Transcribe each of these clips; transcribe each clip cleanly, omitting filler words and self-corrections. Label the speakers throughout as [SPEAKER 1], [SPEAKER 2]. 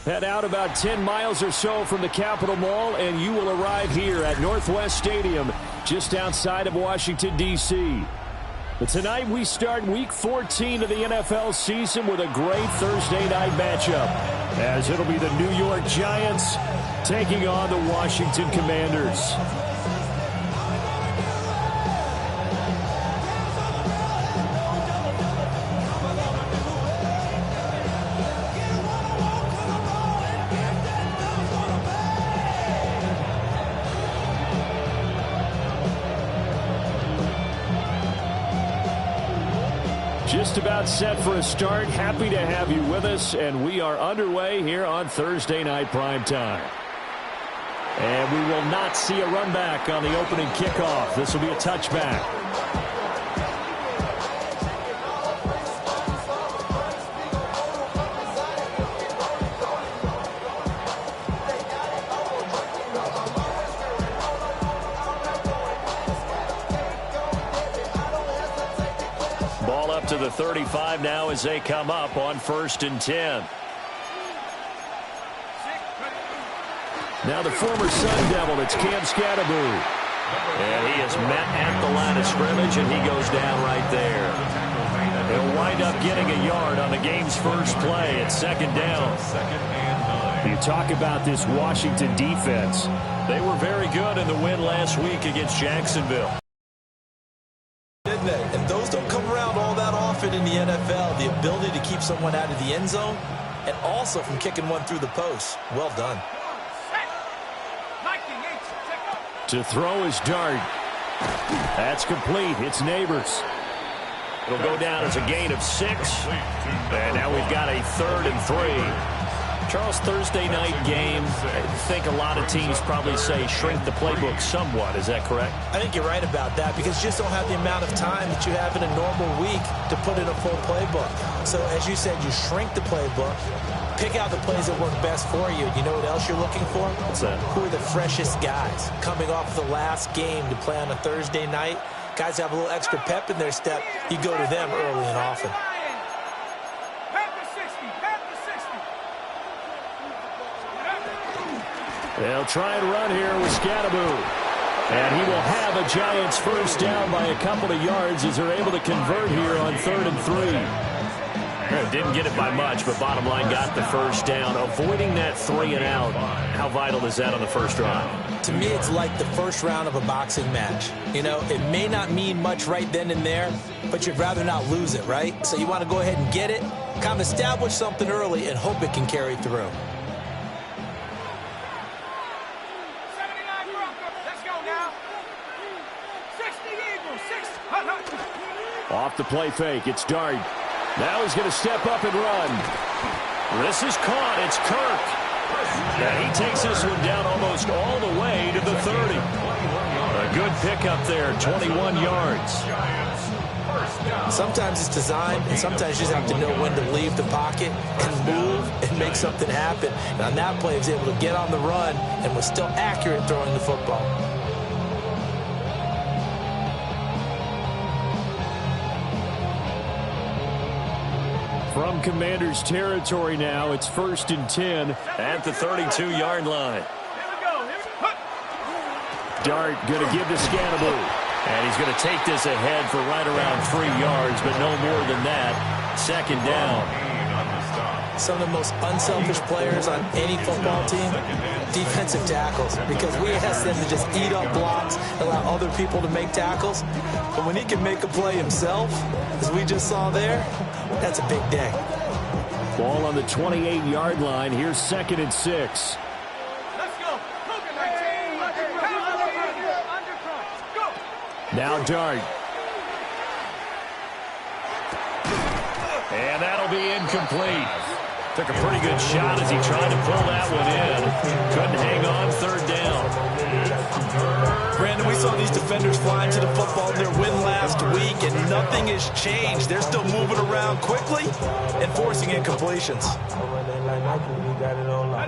[SPEAKER 1] Head out about 10 miles or so from the Capitol Mall, and you will arrive here at Northwest Stadium, just outside of Washington, D.C. But tonight we start Week 14 of the NFL season with a great Thursday night matchup, as it'll be the New York Giants taking on the Washington Commanders. Just about set for a start. Happy to have you with us, and we are underway here on Thursday Night Primetime. And we will not see a run back on the opening kickoff. This will be a touchback. Ball up to the 35 now as they come up on 1st and 10. Now the former Sun Devil, it's Cam Skattebo. And he is met at the line of scrimmage, and he goes down right there. He'll wind up getting a yard on the game's first play at 2nd down. You talk about this Washington defense. They were very good in the win last week against Jacksonville.
[SPEAKER 2] Didn't they? And those don't come around all that often in the NFL. The ability to keep someone out of the end zone and also from kicking one through the post. Well done.
[SPEAKER 1] To throw is Dart. That's complete. It's Neighbors. It'll go down as a gain of 6. And now we've got a 3rd and 3. Charles, Thursday night game, I think a lot of teams probably say shrink the playbook somewhat. Is that correct?
[SPEAKER 2] I think you're right about that because you just don't have the amount of time that you have in a normal week to put in a full playbook. So as you said, you shrink the playbook, pick out the plays that work best for you. You know what else you're looking for?
[SPEAKER 1] What's that?
[SPEAKER 2] Who are the freshest guys coming off the last game to play on a Thursday night? Guys have a little extra pep in their step. You go to them early and often.
[SPEAKER 1] They'll try and run here with Skattebo. And he will have a Giants first down by a couple of yards as they're able to convert here on 3rd and 3. Didn't get it by much, but bottom line got the first down. Avoiding that 3 and out, how vital is that on the first drive?
[SPEAKER 2] To me, it's like the first round of a boxing match. You know, it may not mean much right then and there, but you'd rather not lose it, right? So you want to go ahead and get it, kind of establish something early, and hope it can carry through.
[SPEAKER 1] Off the play fake, it's Dart. Now he's going to step up and run. This is caught. It's Kirk. And he takes this one down almost all the way to the 30. A good pickup there, 21 yards.
[SPEAKER 2] Sometimes it's designed, and sometimes you just have to know when to leave the pocket and move and make something happen. And on that play, he was able to get on the run and was still accurate throwing the football.
[SPEAKER 1] From Commanders territory now, it's 1st and 10 at the 32-yard line. Dart going to give to Skattebo. And he's going to take this ahead for right around 3 yards, but no more than that. 2nd down.
[SPEAKER 2] Some of the most unselfish players on any football team, defensive tackles, because we ask them to just eat up blocks, allow other people to make tackles. But when he can make a play himself, as we just saw there, that's a big day.
[SPEAKER 1] Ball on the 28-yard line. Here's 2nd and 6. Now Dart. And that'll be incomplete. Took a pretty good shot as he tried to pull that one in. Couldn't hang on 3rd down.
[SPEAKER 2] Brandon, we saw these defenders flying to the football in their win last week, and nothing has changed. They're still moving around quickly and forcing incompletions.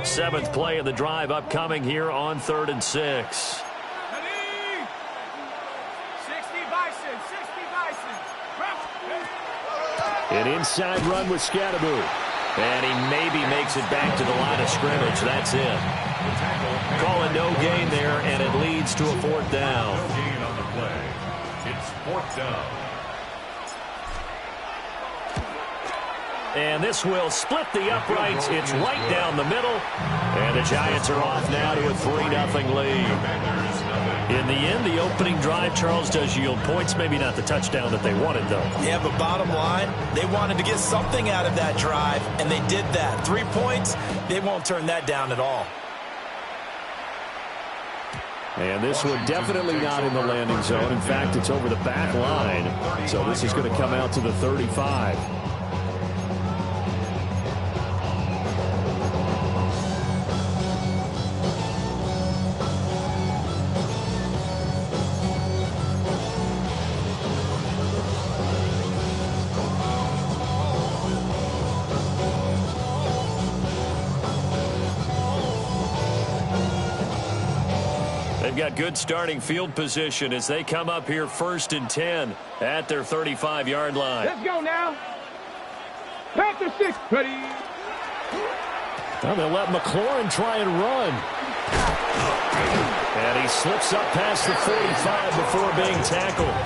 [SPEAKER 1] 7th play of the drive upcoming here on 3rd and 6. An inside run with Skattebo. And he maybe makes it back to the line of scrimmage. That's it. Call it no gain there, and it leads to a 4th down.
[SPEAKER 3] Gain on the play. It's 4th down.
[SPEAKER 1] And this will split the uprights. It's right down the middle. And the Giants are off now to a 3-0 lead. In the end, the opening drive, Charles, does yield points. Maybe not the touchdown that they wanted, though.
[SPEAKER 2] Yeah, but bottom line, they wanted to get something out of that drive, and they did that. 3 points, they won't turn that down at all.
[SPEAKER 1] And this one definitely not in the landing zone. In fact, it's over the back line. So this is going to come out to the 35. They've got good starting field position as they come up here 1st and 10 at their 35-yard line.
[SPEAKER 4] Let's go now. Panther 6, ready.
[SPEAKER 1] Well, they'll let McLaurin try and run. And he slips up past the 45 before being tackled.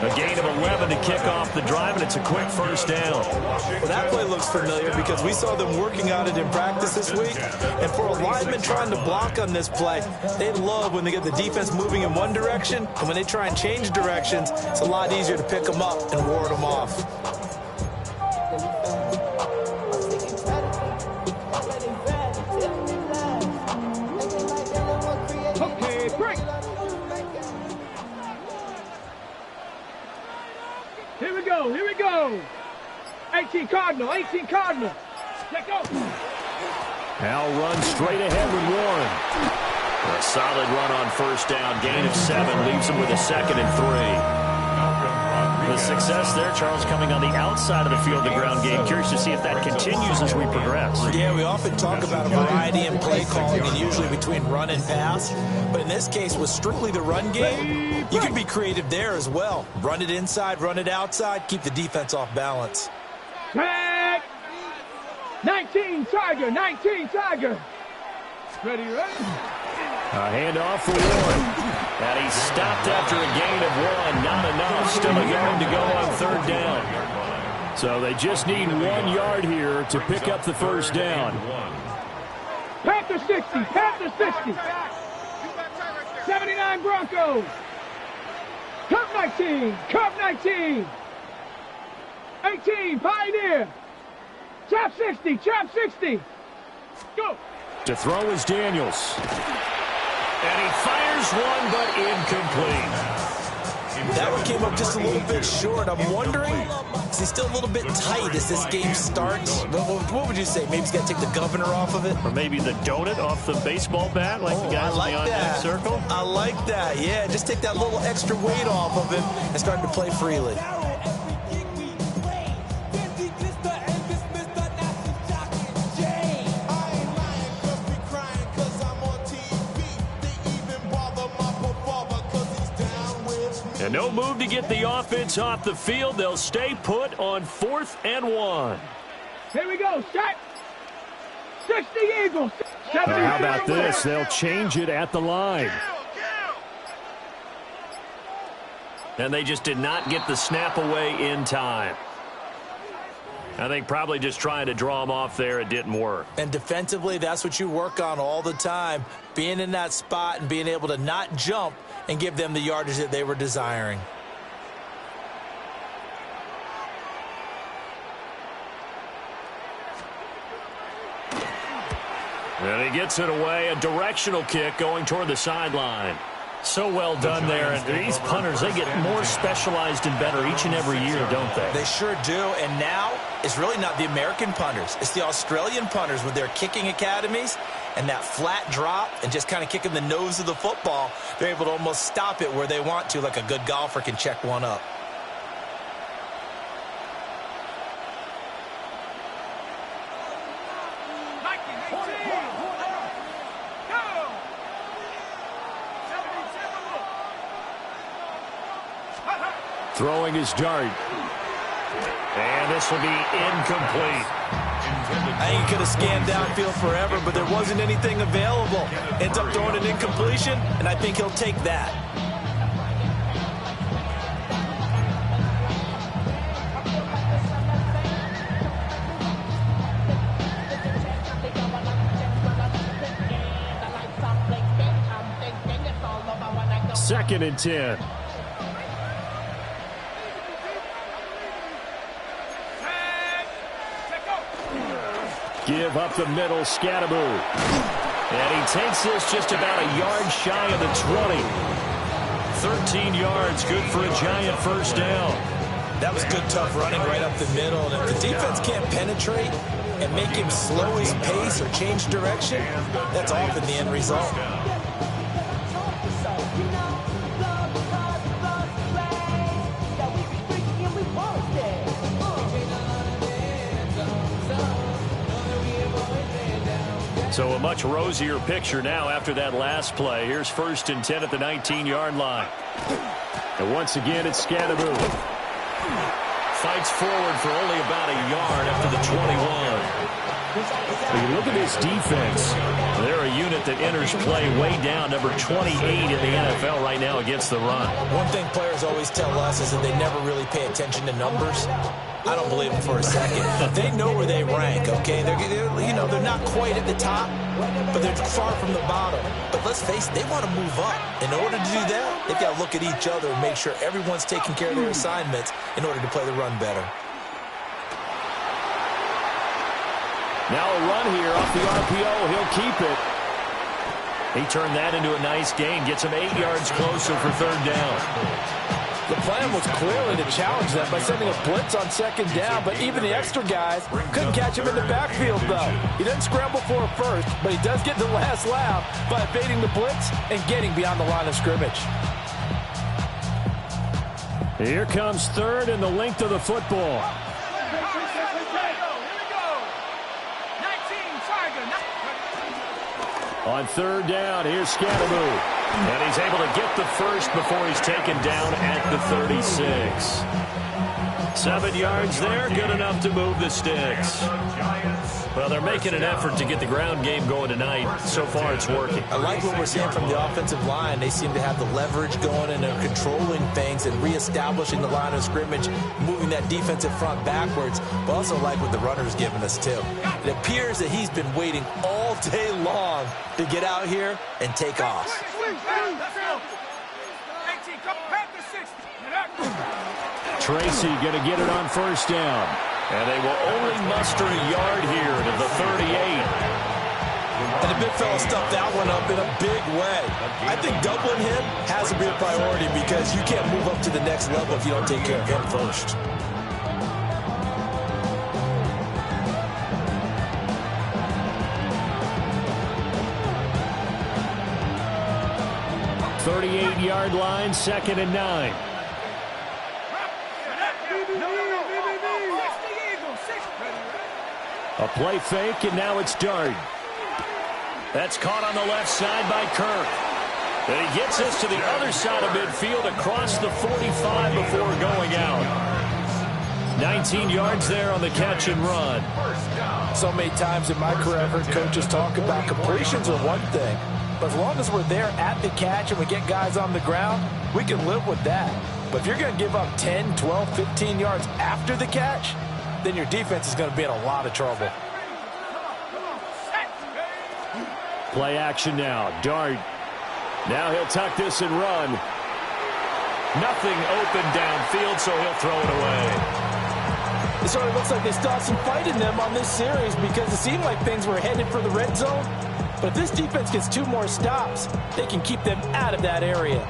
[SPEAKER 1] A gain of 11 to kick off the drive, and it's a quick 1st down.
[SPEAKER 2] Well, that play looks familiar because we saw them working on it in practice this week. And for a lineman trying to block on this play, they love when they get the defense moving in one direction. And when they try and change directions, it's a lot easier to pick them up and ward them off.
[SPEAKER 4] Okay, break. Here we go, here we go. 18 Cardinal, 18 Cardinal. Let go.
[SPEAKER 1] Al runs straight ahead with Warren. A solid run on 1st down. Gain of 7 leaves him with a 2nd and 3. The success there, Charles, coming on the outside of the field, the ground game. Curious to see if that continues as we progress.
[SPEAKER 2] Yeah, we often talk about a variety in play calling and usually between run and pass. But in this case, with strictly the run game, you can be creative there as well. Run it inside, run it outside, keep the defense off balance.
[SPEAKER 4] Tag. 19 Tiger, 19 Tiger. Ready, ready.
[SPEAKER 1] A handoff for Warren. And he stopped after a gain of 1. Not enough. Still a yard to go on 3rd down. So they just need 1 yard here to pick up the 1st down.
[SPEAKER 4] Panther 60, Panther 60. 79 Broncos. Cup 19, Cup 19. 18 Pioneer. Chap 60, Chap 60. Go.
[SPEAKER 1] To throw is Daniels. And he fires one, but incomplete.
[SPEAKER 2] That one came up just a little bit short. I'm wondering, is he still a little bit tight as this game starts? What would you say? Maybe he's got to take the governor off of it?
[SPEAKER 1] Or maybe the donut off the baseball bat, like the guys beyond that circle?
[SPEAKER 2] I like that. Yeah, just take that little extra weight off of him and start to play freely.
[SPEAKER 1] And no move to get the offense off the field. They'll stay put on 4th and 1.
[SPEAKER 4] Here we go. Set. 60 Eagles.
[SPEAKER 1] How about this? They'll change it at the line. And they just did not get the snap away in time. I think probably just trying to draw them off there. It didn't work.
[SPEAKER 2] And defensively, that's what you work on all the time. Being in that spot and being able to not jump and give them the yardage that they were desiring.
[SPEAKER 1] And he gets it away. A directional kick going toward the sideline. So well done there. And these punters, they get more specialized and better each and every year, don't they?
[SPEAKER 2] They sure do. And now it's really not the American punters. It's the Australian punters with their kicking academies and that flat drop and just kind of kicking the nose of the football. They're able to almost stop it where they want to, like a good golfer can check one up.
[SPEAKER 1] Throwing his dart. And this will be incomplete.
[SPEAKER 2] I think he could have scanned downfield forever, but there wasn't anything available. Ends up throwing an incompletion, and I think he'll take that.
[SPEAKER 1] Second and 10. Give up the middle, Scatterbo. And he takes this just about a yard shy of the 20. 13 yards, good for a Giant first down.
[SPEAKER 2] That was good, tough running right up the middle. And if the defense can't penetrate and make him slow his pace or change direction, that's often the end result.
[SPEAKER 1] So a much rosier picture now after that last play. Here's 1st and 10 at the 19-yard line. And once again, it's Scatterbo. Fights forward for only about a yard after the 21. When you look at this defense, they're a unit that enters play way down, number 28 in the NFL right now against the run.
[SPEAKER 2] One thing players always tell us is that they never really pay attention to numbers. I don't believe them for a second. They know where they rank, okay? They're not quite at the top, but they're far from the bottom. But let's face it, they want to move up. In order to do that, they've got to look at each other and make sure everyone's taking care of their assignments in order to play the run better.
[SPEAKER 1] Now a run here off the RPO. He'll keep it. He turned that into a nice gain. Gets him 8 yards closer for 3rd down.
[SPEAKER 5] The plan was clearly to challenge them by sending a blitz on 2nd down, but even the extra guys couldn't catch him in the backfield, though. He didn't scramble for a first, but he does get the last laugh by evading the blitz and getting beyond the line of scrimmage.
[SPEAKER 1] Here comes 3rd and the length of the football. On 3rd down, here's Scatterbo. And he's able to get the first before he's taken down at the 36. 7 yards there, good enough to move the sticks. Well, they're making an effort to get the ground game going tonight. So far, it's working.
[SPEAKER 2] I like what we're seeing from the offensive line. They seem to have the leverage going, and they're controlling things and reestablishing the line of scrimmage, moving that defensive front backwards. But also like what the runner's giving us, too. It appears that he's been waiting all day long to get out here and take off.
[SPEAKER 1] Tracy going to get it on 1st down. And they will only muster a yard here to the 38.
[SPEAKER 2] And the big fella stuffed that one up in a big way. I think doubling him has to be a priority because you can't move up to the next level if you don't take care of him first.
[SPEAKER 1] The 38-yard line, 2nd and 9. A play fake, and now it's Dart. That's caught on the left side by Kirk. And he gets us to the other side of midfield across the 45 before going out. 19 yards there on the catch and run.
[SPEAKER 5] So many times in my career I've heard coaches talk about completions are one thing, but as long as we're there at the catch and we get guys on the ground, we can live with that. But if you're going to give up 10, 12, 15 yards after the catch, then your defense is going to be in a lot of trouble.
[SPEAKER 1] Play action now. Dart. Now he'll tuck this and run. Nothing open downfield, so he'll throw it away.
[SPEAKER 5] It sort of looks like they still have some fight in them on this series because it seemed like things were headed for the red zone. But if this defense gets 2 more stops, they can keep them out of that area.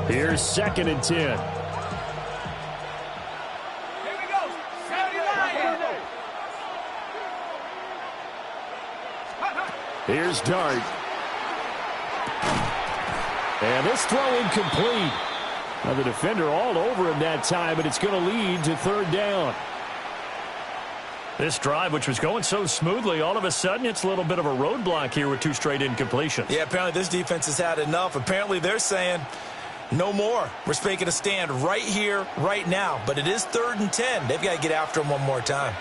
[SPEAKER 1] Here's 2nd and 10.
[SPEAKER 4] Here we go. 79.
[SPEAKER 1] Here's Dart. And this throw incomplete. Now the defender all over him that time, but it's going to lead to 3rd down. This drive, which was going so smoothly, all of a sudden it's a little bit of a roadblock here with 2 straight incompletions.
[SPEAKER 2] Yeah, apparently this defense has had enough. Apparently they're saying,
[SPEAKER 5] No more. We're making a stand right here, right now. But it is 3rd and 10. They've got to get after him one more time.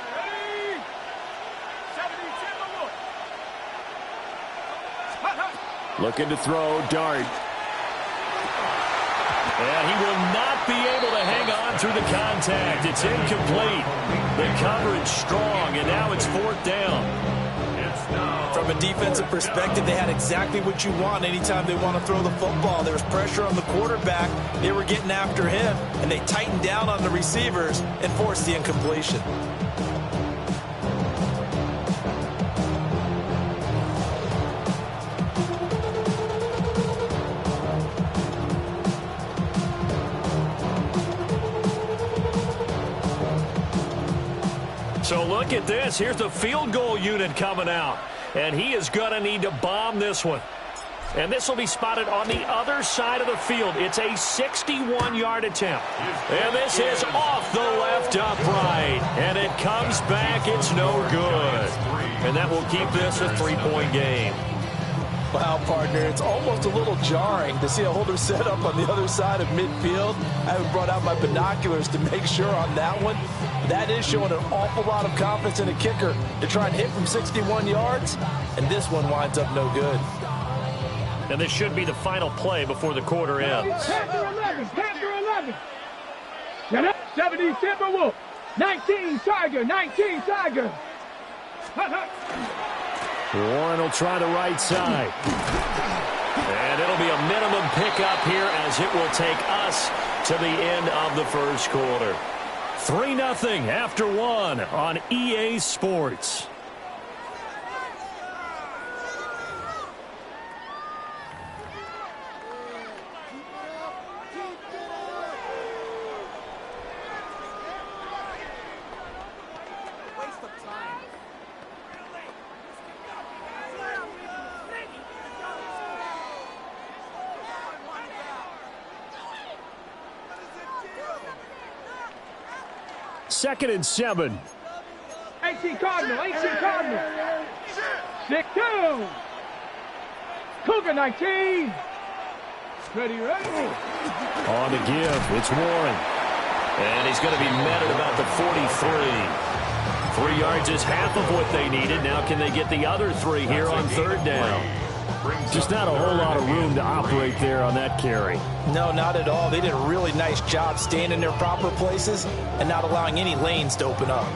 [SPEAKER 1] Looking to throw, Dart. And he will not be able to hang on through the contact. It's incomplete. The coverage strong, and now it's 4th down.
[SPEAKER 5] From a defensive perspective, they had exactly what you want anytime they want to throw the football. There was pressure on the quarterback. They were getting after him, and they tightened down on the receivers and forced the incompletion.
[SPEAKER 1] So look at this. Here's the field goal unit coming out. And he is going to need to bomb this one. And this will be spotted on the other side of the field. It's a 61-yard attempt. And this is off the left upright. And it comes back. It's no good. And that will keep this a 3-point game.
[SPEAKER 5] Wow, partner, it's almost a little jarring to see a holder set up on the other side of midfield. I haven't brought out my binoculars to make sure on that one. That is showing an awful lot of confidence in a kicker to try and hit from 61 yards, and this one winds up no good.
[SPEAKER 1] And this should be the final play before the quarter ends.
[SPEAKER 4] Panther 11. 70 Timberwolf. 19 Tiger. 19 Tiger.
[SPEAKER 1] Warren will try the right side. And it'll be a minimum pickup here as it will take us to the end of the first quarter. 3-0 after 1 on EA Sports. Second and 7.
[SPEAKER 4] 18 Cardinal. 18 Cardinal. 6-2. Cougar 19. Ready.
[SPEAKER 1] On the give, it's Warren. And he's going to be met at about the 43. 3 yards is half of what they needed. Now can they get the other 3 here on 3rd down? Just not a whole lot of room to operate there on that carry.
[SPEAKER 5] No, not at all. They did a really nice job staying in their proper places and not allowing any lanes to open up.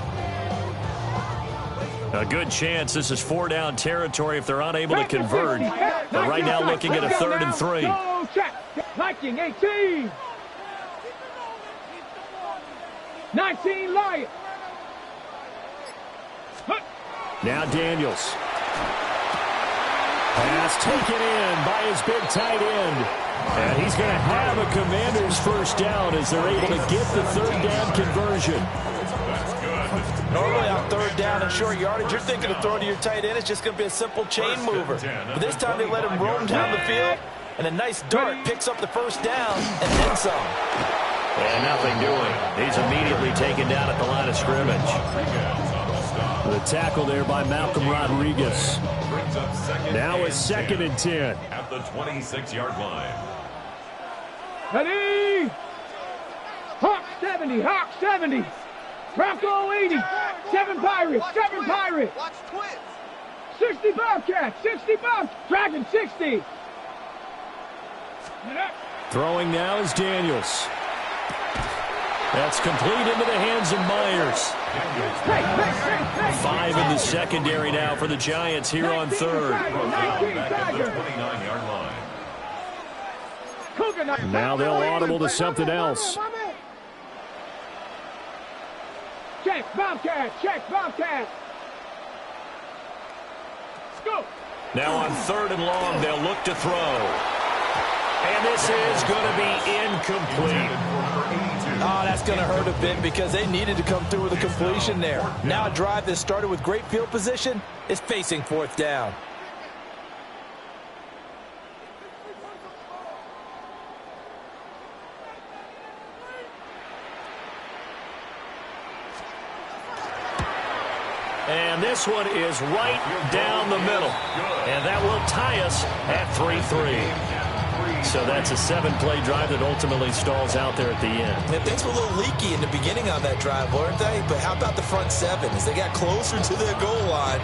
[SPEAKER 1] A good chance this is 4-down territory if they're unable to convert. But right now looking at a 3rd and 3.
[SPEAKER 4] Go check. Viking 18. 19 Lion.
[SPEAKER 1] Now Daniels. Pass taken in by his big tight end. And he's going to have a Commander's first down as they're able to get the 3rd down conversion.
[SPEAKER 5] Normally on 3rd down and short yardage, you're thinking of throwing to your tight end. It's just going to be a simple chain mover. But this time they let him roam down the field, and a nice dart picks up the first down and then some.
[SPEAKER 1] And nothing doing. He's immediately taken down at the line of scrimmage. The tackle there by Malcolm Rodriguez. Now a 2nd and 10.
[SPEAKER 3] At the 26-yard line.
[SPEAKER 4] Ready. Hawk 70. Hawk 70. Bronco 80. 7 Pirates. 7 Pirates. 60 Bobcats. 60 Bobcats. Dragon 60.
[SPEAKER 1] Throwing now is Daniels. That's complete into the hands of Myers. 5 in the secondary now for the Giants here on 3rd.
[SPEAKER 3] Back at the 29-yard line.
[SPEAKER 1] Now they'll audible to something else.
[SPEAKER 4] Check Bobcat. Check Bobcat. Go.
[SPEAKER 1] Now on 3rd and long, they'll look to throw. And this is going to be incomplete.
[SPEAKER 5] Oh, that's going to hurt a bit because they needed to come through with a completion there. Now a drive that started with great field position is facing 4th down.
[SPEAKER 1] And this one is right down the middle. And that will tie us at 3-3. So that's a 7-play drive that ultimately stalls out there at the end.
[SPEAKER 2] And things were a little leaky in the beginning on that drive, weren't they? But how about the front seven? As they got closer to their goal line,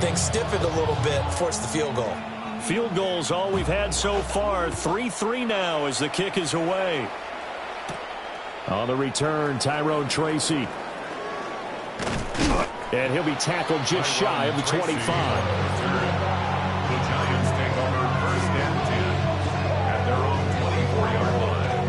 [SPEAKER 2] things stiffened a little bit, forced the field goal.
[SPEAKER 1] Field goals all we've had so far. 3-3 now as the kick is away. On the return, Tyrone Tracy. And he'll be tackled just shy of the 25.
[SPEAKER 3] The Giants take over 1st and 10 at their own 24-yard line.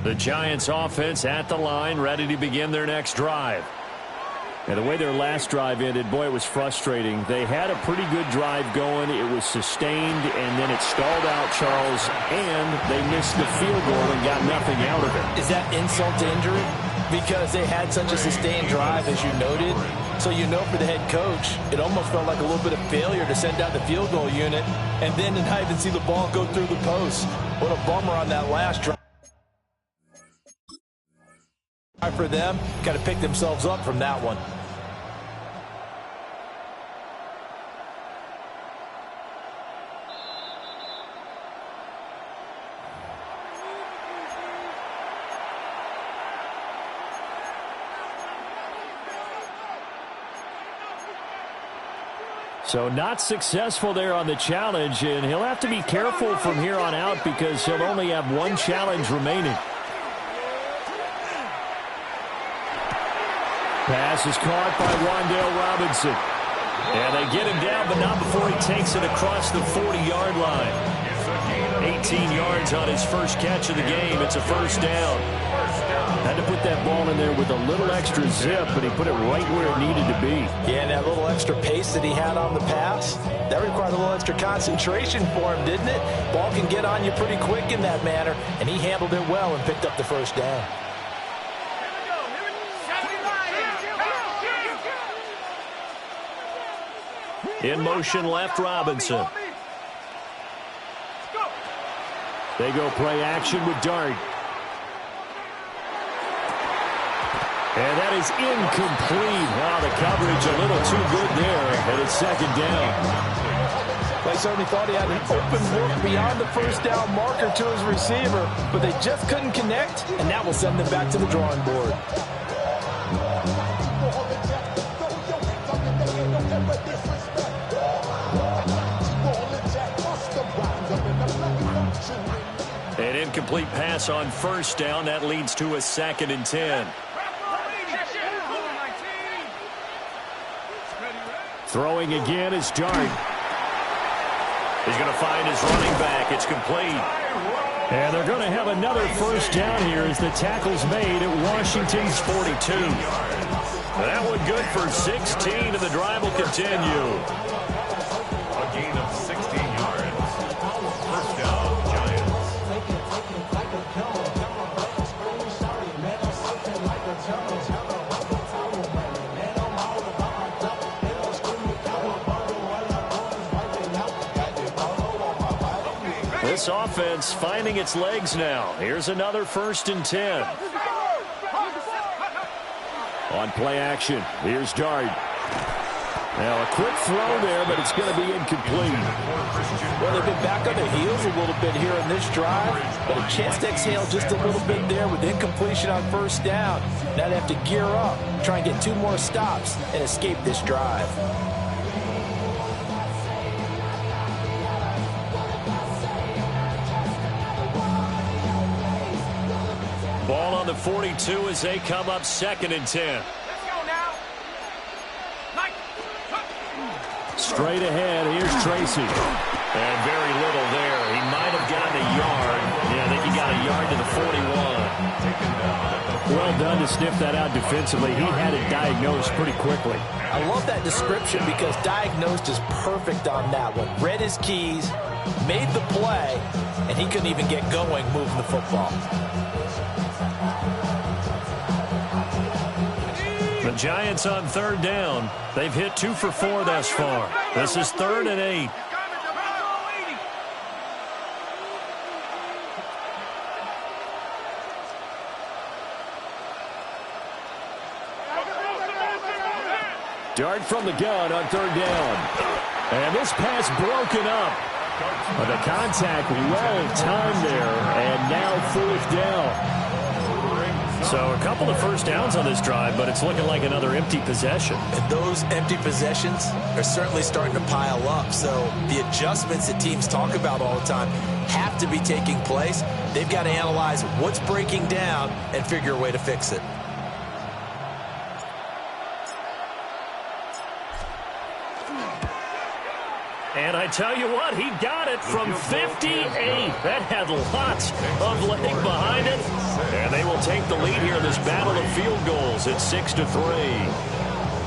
[SPEAKER 1] The Giants offense at the line, ready to begin their next drive. And the way their last drive ended, boy, it was frustrating. They had a pretty good drive going. It was sustained, and then it stalled out, Charles, and they missed the field goal and got nothing out of it.
[SPEAKER 5] Is that insult to injury? Because they had such a sustained drive, as you noted. So you know for the head coach, it almost felt like a little bit of failure to send out the field goal unit and then to not even see the ball go through the post. What a bummer on that last drive. For them, got to pick themselves up from that one.
[SPEAKER 1] So not successful there on the challenge, and he'll have to be careful from here on out because he'll only have one challenge remaining. Pass is caught by Wan'Dale Robinson. And they get him down, but not before he takes it across the 40-yard line. 18 yards on his first catch of the game. It's a first down. Had to put that ball in there with a little extra zip, but he put it right where it needed to be.
[SPEAKER 5] Yeah, and that little extra pace that he had on the pass, that required a little extra concentration for him, didn't it? Ball can get on you pretty quick in that manner, and he handled it well and picked up the first down.
[SPEAKER 1] In motion left, Robinson. They go play action with Dart. And that is incomplete. Wow, the coverage a little too good there, and it's second down.
[SPEAKER 5] They certainly thought he had an open look beyond the first down marker to his receiver, but they just couldn't connect, and that will send them back to the drawing board.
[SPEAKER 1] An incomplete pass on first down. That leads to a 2nd and 10. Throwing again is Dart. He's going to find his running back. It's complete. And they're going to have another first down here as the tackle's made at Washington's 42. That one good for 16, and the drive will continue.
[SPEAKER 3] A gain of 16 yards. First down, Giants.
[SPEAKER 1] This offense finding its legs now. Here's another 1st and 10. On play action, here's Dart. Now a quick throw there, but it's going to be incomplete.
[SPEAKER 5] Well, they've been back on their heels a little bit here in this drive, but a chance to exhale just a little bit there with incompletion on first down. Now they have to gear up, try and get 2 more stops, and escape this drive.
[SPEAKER 1] Ball on the 42 as they come up 2nd and 10. Straight ahead, here's Tracy. And very little there. He might have gotten a yard. Yeah, I think he got a yard to the 41. Well done to sniff that out defensively. He had it diagnosed pretty quickly.
[SPEAKER 5] I love that description because diagnosed is perfect on that one. Read his keys, made the play, and he couldn't even get going moving the football.
[SPEAKER 1] The Giants on 3rd down. They've hit 2 for 4 thus far. This is 3rd and 8. Dart from the gun on third down. And this pass broken up. But the contact well timed there, and now fourth down. So a couple of first downs on this drive, but it's looking like another empty possession.
[SPEAKER 2] And those empty possessions are certainly starting to pile up. So the adjustments that teams talk about all the time have to be taking place. They've got to analyze what's breaking down and figure a way to fix it.
[SPEAKER 1] And I tell you what, he got it from 58. That had lots of leg behind it. And they will take the lead here in this battle of field goals at 6-3.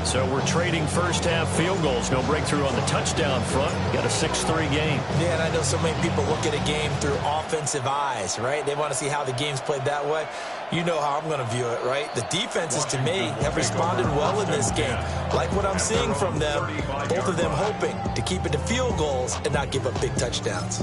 [SPEAKER 1] So we're trading first-half field goals. No breakthrough on the touchdown front. Got a 6-3 game.
[SPEAKER 2] Yeah, and I know so many people look at a game through offensive eyes, right? They want to see how the game's played that way. You know how I'm going to view it, right? The defenses, to me, have responded well in this game. Like what I'm seeing from them, both of them hoping to keep it to field goals and not give up big touchdowns.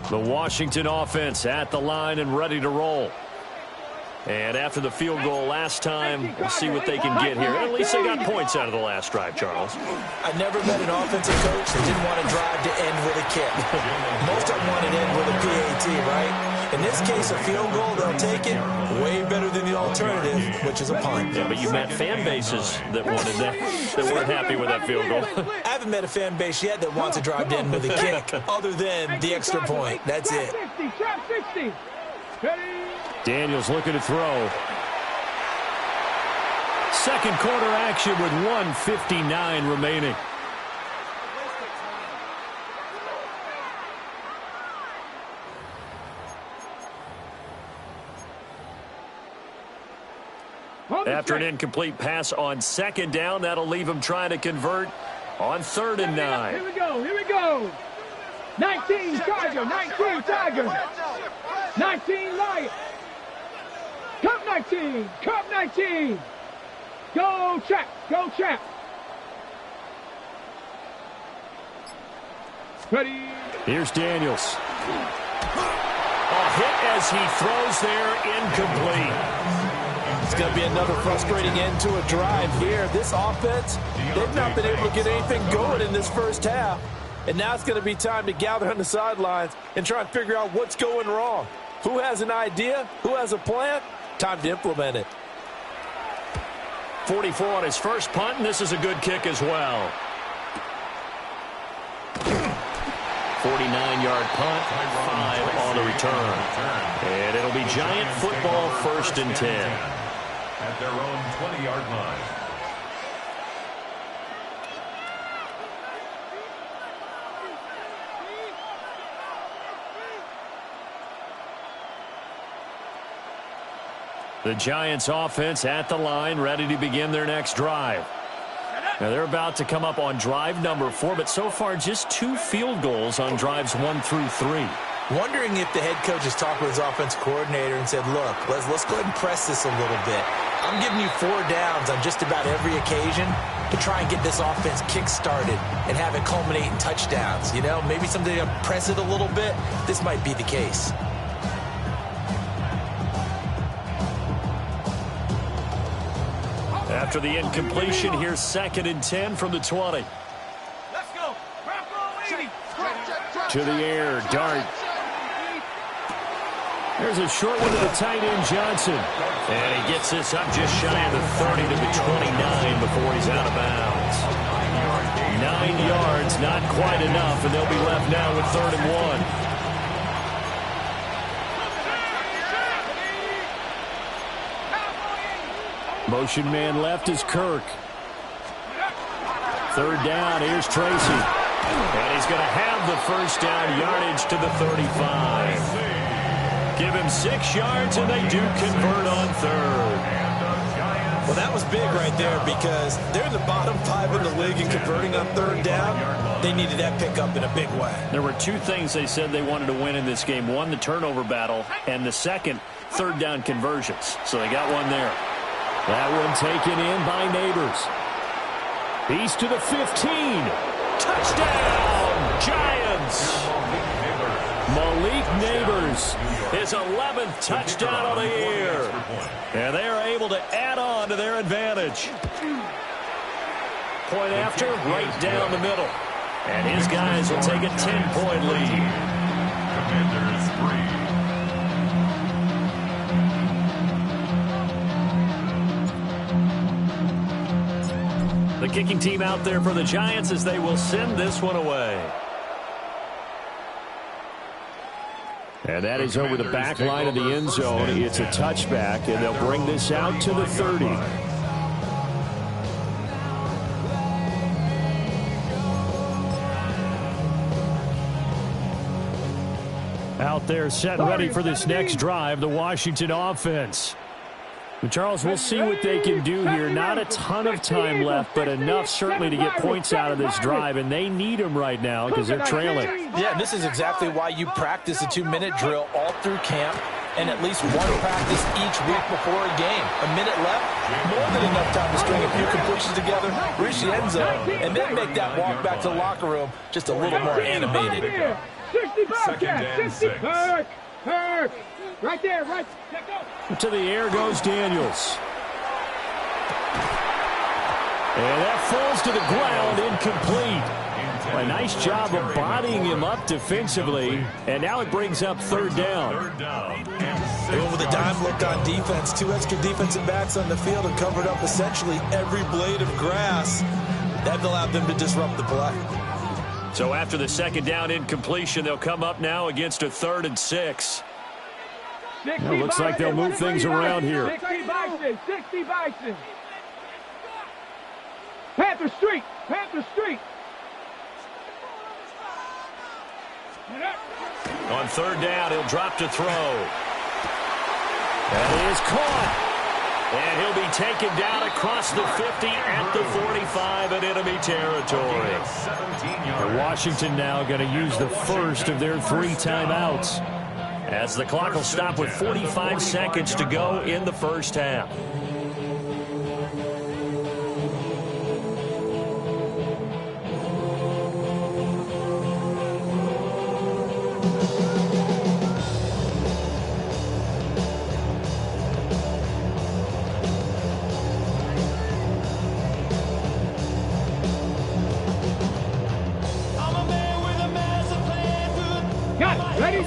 [SPEAKER 1] The Washington offense at the line and ready to roll. And after the field goal last time, we'll see what they can get here. At least they got points out of the last drive, Charles.
[SPEAKER 2] I never met an offensive coach that didn't want to drive to end with a kick. Most of them wanted to end with a PAT, right? In this case, a field goal, they'll take it way better than the alternative, which is a punt.
[SPEAKER 1] Yeah, but you met fan bases that wanted that weren't happy with that field goal.
[SPEAKER 2] I haven't met a fan base yet that wants to drive to end with a kick other than the extra point. That's it.
[SPEAKER 1] Daniels looking to throw. Second quarter action with 1:59 remaining. After an incomplete pass on second down, that'll leave him trying to convert on 3rd and 9.
[SPEAKER 4] Here we go, here we go. 19 Tiger, 19 Tiger. 19 Lion. Cup 19, Cup 19. Go check, go check. Ready.
[SPEAKER 1] Here's Daniels. A hit as he throws there, incomplete.
[SPEAKER 5] It's going to be another frustrating end to a drive here. This offense, they've not been able to get anything going in this first half. And now it's going to be time to gather on the sidelines and try and figure out what's going wrong. Who has an idea? Who has a plan? Time to implement it.
[SPEAKER 1] 44 on his first punt, and this is a good kick as well. 49-yard punt, 5 on the return. And it'll be Giant football, 1st and 10.
[SPEAKER 3] At their own 20-yard line.
[SPEAKER 1] The Giants offense at the line, ready to begin their next drive. Now they're about to come up on drive number 4, but so far just 2 field goals on drives 1 through 3.
[SPEAKER 2] Wondering if the head coach has talked with his offensive coordinator and said, look, let's go ahead and press this a little bit. I'm giving you 4 downs on just about every occasion to try and get this offense kick-started and have it culminate in touchdowns. You know, maybe someday to press it a little bit. This might be the case.
[SPEAKER 1] After the incompletion, here's 2nd and 10 from the 20.
[SPEAKER 4] Let's go.
[SPEAKER 1] To the air, Dart. There's a short one to the tight end, Johnson. And he gets this up just shy of the 30 to the 29 before he's out of bounds. 9 yards, not quite enough, and they'll be left now with 3rd and 1. Motion man left is Kirk. 3rd down, here's Tracy. And he's going to have the first down yardage to the 35. Give him 6 yards, and they do convert on 3rd.
[SPEAKER 2] Well, that was big right there because they're in the bottom 5 in the league in converting on 3rd down. They needed that pickup in a big way.
[SPEAKER 1] There were 2 things they said they wanted to win in this game. One, the turnover battle, and the second, 3rd down conversions. So they got one there. That one taken in by Neighbors. He's to the 15. Touchdown, Giants! Malik Neighbors, his 11th touchdown of the year. And they are able to add on to their advantage. Point after, right down the middle. And his guys will take a 10-point lead.
[SPEAKER 3] Commanders
[SPEAKER 1] 3. The kicking team out there for the Giants as they will send this one away. And that is over the back line of the end zone. It's a touchback, and they'll bring this out to the 30. Out there set and ready for this next drive, the Washington offense. And Charles, we'll see what they can do here. Not a ton of time left, but enough certainly to get points out of this drive, and they need them right now because they're trailing.
[SPEAKER 5] Yeah, and this is exactly why you practice a 2-minute drill all through camp and at least one practice each week before a game. A minute left, more than enough time to string a few completions together, reach the end zone, and then make that walk back to the locker room just a little more animated.
[SPEAKER 4] 60 Bobcats, 60. Hurt. Right there, right.
[SPEAKER 1] To the air goes Daniels. And that falls to the ground, incomplete. A nice job of bodying him up defensively, and now it brings up third down.
[SPEAKER 2] With a dime look on defense, 2 extra defensive backs on the field and covered up essentially every blade of grass. That allowed them to disrupt the play.
[SPEAKER 1] So after the second down incompletion, they'll come up now against a 3rd and 6. It looks like they'll move things around here.
[SPEAKER 4] 60 Bison. Panther Street.
[SPEAKER 1] On third down, he'll drop to throw. That is caught. And he'll be taken down across the 50 at the 45 in enemy territory. And Washington now going to use the first of their 3 timeouts, as the clock will stop with 45 seconds to go in the first half.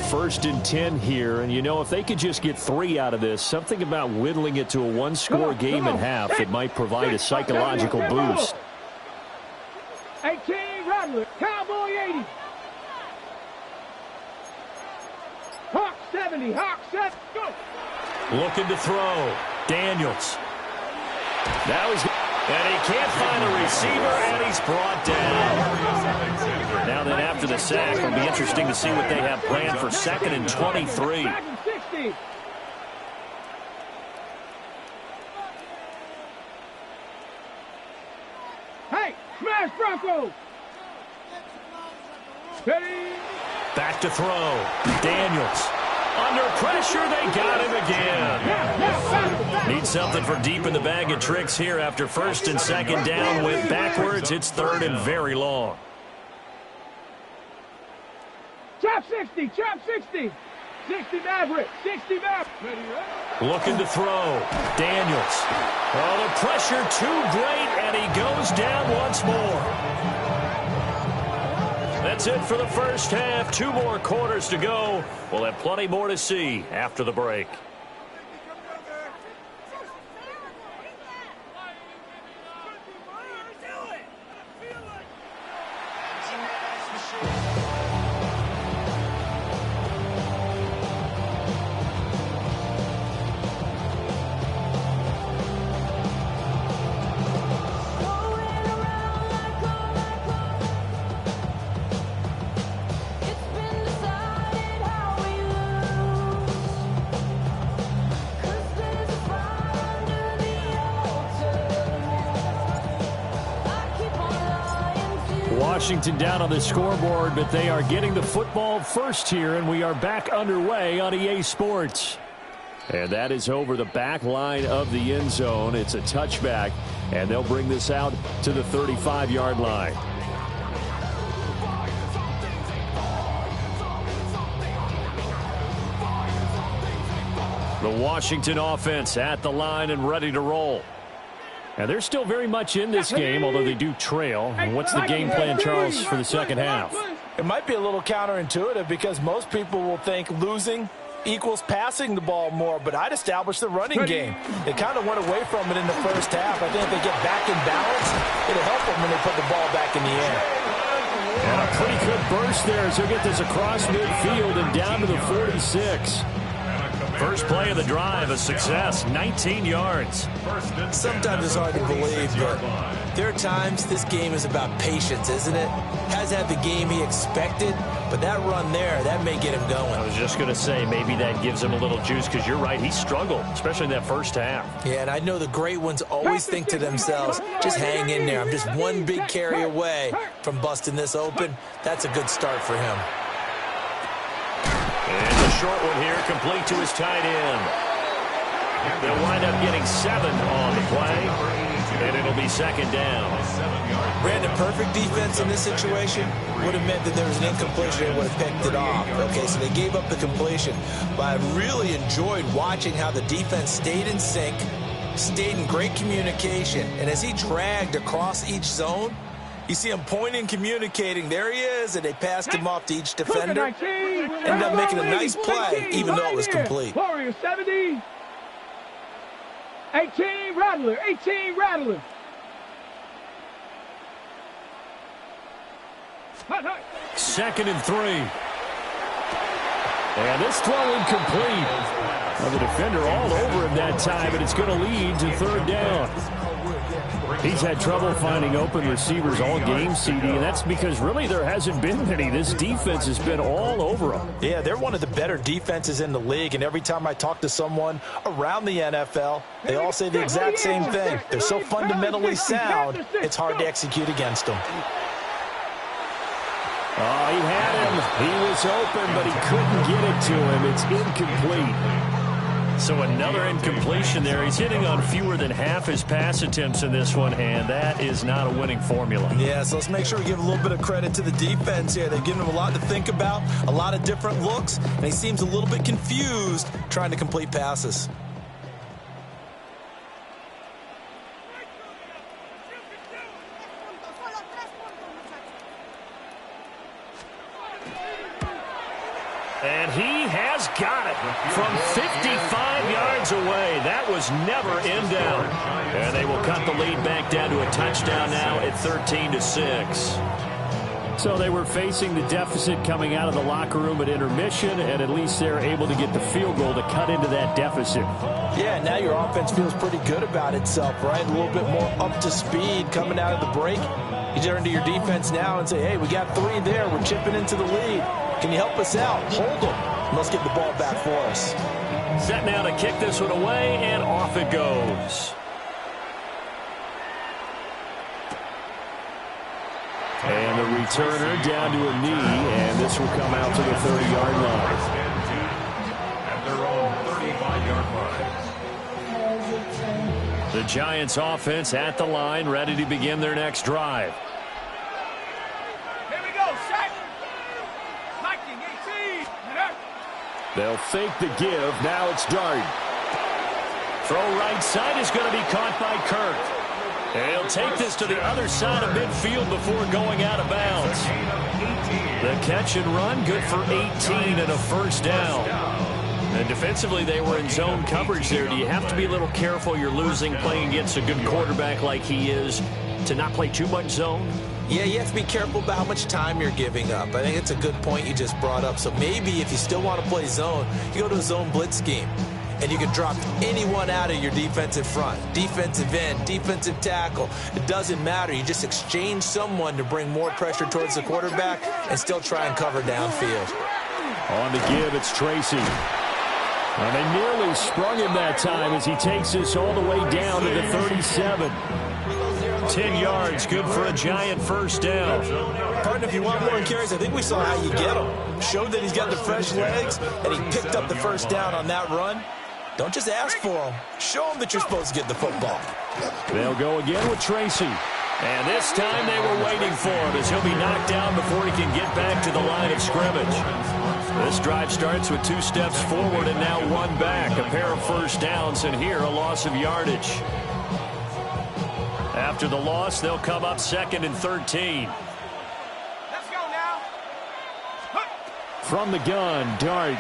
[SPEAKER 1] First and 10 here, and you know, if they could just get 3 out of this, something about whittling it to a 1-score game at half, it might provide a psychological boost.
[SPEAKER 4] 18 Rattler, Cowboy 80. Hawk 70, go.
[SPEAKER 1] Looking to throw, Daniels. And he can't find a receiver, and he's brought down. Now then, after the sack, it'll be interesting to see what they have planned for 2nd and 23.
[SPEAKER 4] Hey, smash Bronco!
[SPEAKER 1] Back to throw, Daniels. Under pressure, they got him again. Need something for deep in the bag of tricks here after 1st and 2nd down. Went backwards. It's 3rd and very long.
[SPEAKER 4] Chop 60. 60 Maverick.
[SPEAKER 1] Looking to throw. Daniels. Oh, the pressure too great, and he goes down once more. That's it for the first half. 2 more quarters to go. We'll have plenty more to see after the break. Washington down on the scoreboard, but they are getting the football first here, and we are back underway on EA Sports. And that is over the back line of the end zone. It's a touchback, and they'll bring this out to the 35-yard line. The Washington offense at the line and ready to roll. And they're still very much in this game, although they do trail. And what's the game plan, Charles, for the second half?
[SPEAKER 5] It might be a little counterintuitive because most people will think losing equals passing the ball more, but I'd establish the running game. They kind of went away from it in the first half. I think if they get back in balance, it'll help them when they put the ball back in the air.
[SPEAKER 1] And a pretty good burst there as he'll get this across midfield and down to the 46. First play of the drive, a success, 19 yards.
[SPEAKER 2] Sometimes it's hard to believe, but there are times this game is about patience, isn't it? Hasn't had the game he expected, but that run there, that may get him going.
[SPEAKER 1] I was just going to say, maybe that gives him a little juice, because you're right, he struggled, especially in that first half.
[SPEAKER 2] Yeah, and I know the great ones always think to themselves, just hang in there. I'm just one big carry away from busting this open. That's a good start for him.
[SPEAKER 1] And the short one here, complete to his tight end. They'll wind up getting 7 on the play, and it'll be second down.
[SPEAKER 2] Brandon, perfect defense in this situation would have meant that there was an incompletion and would have picked it off. Okay, so they gave up the completion. But I really enjoyed watching how the defense stayed in sync, stayed in great communication, and as he dragged across each zone, you see him pointing, communicating. There he is, and they passed him off to each defender. Ended up making a nice play, even though it was complete.
[SPEAKER 4] Warrior 70. 18 Rattler. 18 Rattler.
[SPEAKER 1] Second and 3. And this throw incomplete. Well, the defender all over him that time, and it's going to lead to third down. He's had trouble finding open receivers all game, CD, and that's because really there hasn't been many. This defense has been all over them.
[SPEAKER 5] Yeah, they're one of the better defenses in the league, and every time I talk to someone around the NFL, they all say the exact same thing. They're so fundamentally sound, it's hard to execute against them.
[SPEAKER 1] Oh, he had him. He was open, but he couldn't get it to him. It's incomplete. So another incompletion there. He's hitting on fewer than half his pass attempts in this one, and that is not a winning formula.
[SPEAKER 2] Yeah, so let's make sure we give a little bit of credit to the defense here. They've given him a lot to think about, a lot of different looks, and he seems a little bit confused trying to complete passes.
[SPEAKER 1] And he has got it from 55 yards away. That was never in doubt. And they will cut the lead back down to a touchdown now at 13-6. So they were facing the deficit coming out of the locker room at intermission, and at least they're able to get the field goal to cut into that deficit.
[SPEAKER 5] Yeah, now your offense feels pretty good about itself, right? A little bit more up to speed coming out of the break. You turn to your defense now and say, hey, we got 3 there. We're chipping into the lead. Can you help us out? Hold them. Let's get the ball back for us.
[SPEAKER 1] Set now to kick this one away, and off it goes. And the returner down to a knee, and this will come out to the 30-yard line.
[SPEAKER 3] At their own 35-yard line.
[SPEAKER 1] The Giants offense at the line, ready to begin their next drive. They'll fake the give. Now it's Dart. Throw right side is going to be caught by Kirk. And he'll take this to the other side of midfield before going out of bounds. The catch and run, good for 18 and a first down. And defensively, they were in zone coverage there. Do you have to be a little careful? You're losing, playing against a good quarterback like he is, to not play too much zone?
[SPEAKER 2] Yeah, you have to be careful about how much time you're giving up. I think it's a good point you just brought up. So maybe if you still want to play zone, you go to a zone blitz scheme. And you can drop anyone out of your defensive front. Defensive end, defensive tackle. It doesn't matter. You just exchange someone to bring more pressure towards the quarterback and still try and cover downfield.
[SPEAKER 1] On the give, it's Tracy. And they nearly sprung him that time as he takes this all the way down to the 37. 10 yards, good for a Giant first down.
[SPEAKER 2] Partner, if you want more carries, I think we saw how you get him. Showed that he's got the fresh legs, and he picked up the first down on that run. Don't just ask for him. Show him that you're supposed to get the football.
[SPEAKER 1] They'll go again with Tracy. And this time they were waiting for him as he'll be knocked down before he can get back to the line of scrimmage. This drive starts with 2 steps forward and now 1 back. A pair of first downs, and here a loss of yardage. After the loss, they'll come up 2nd and 13.
[SPEAKER 4] Let's go now.
[SPEAKER 1] From the gun, Dart.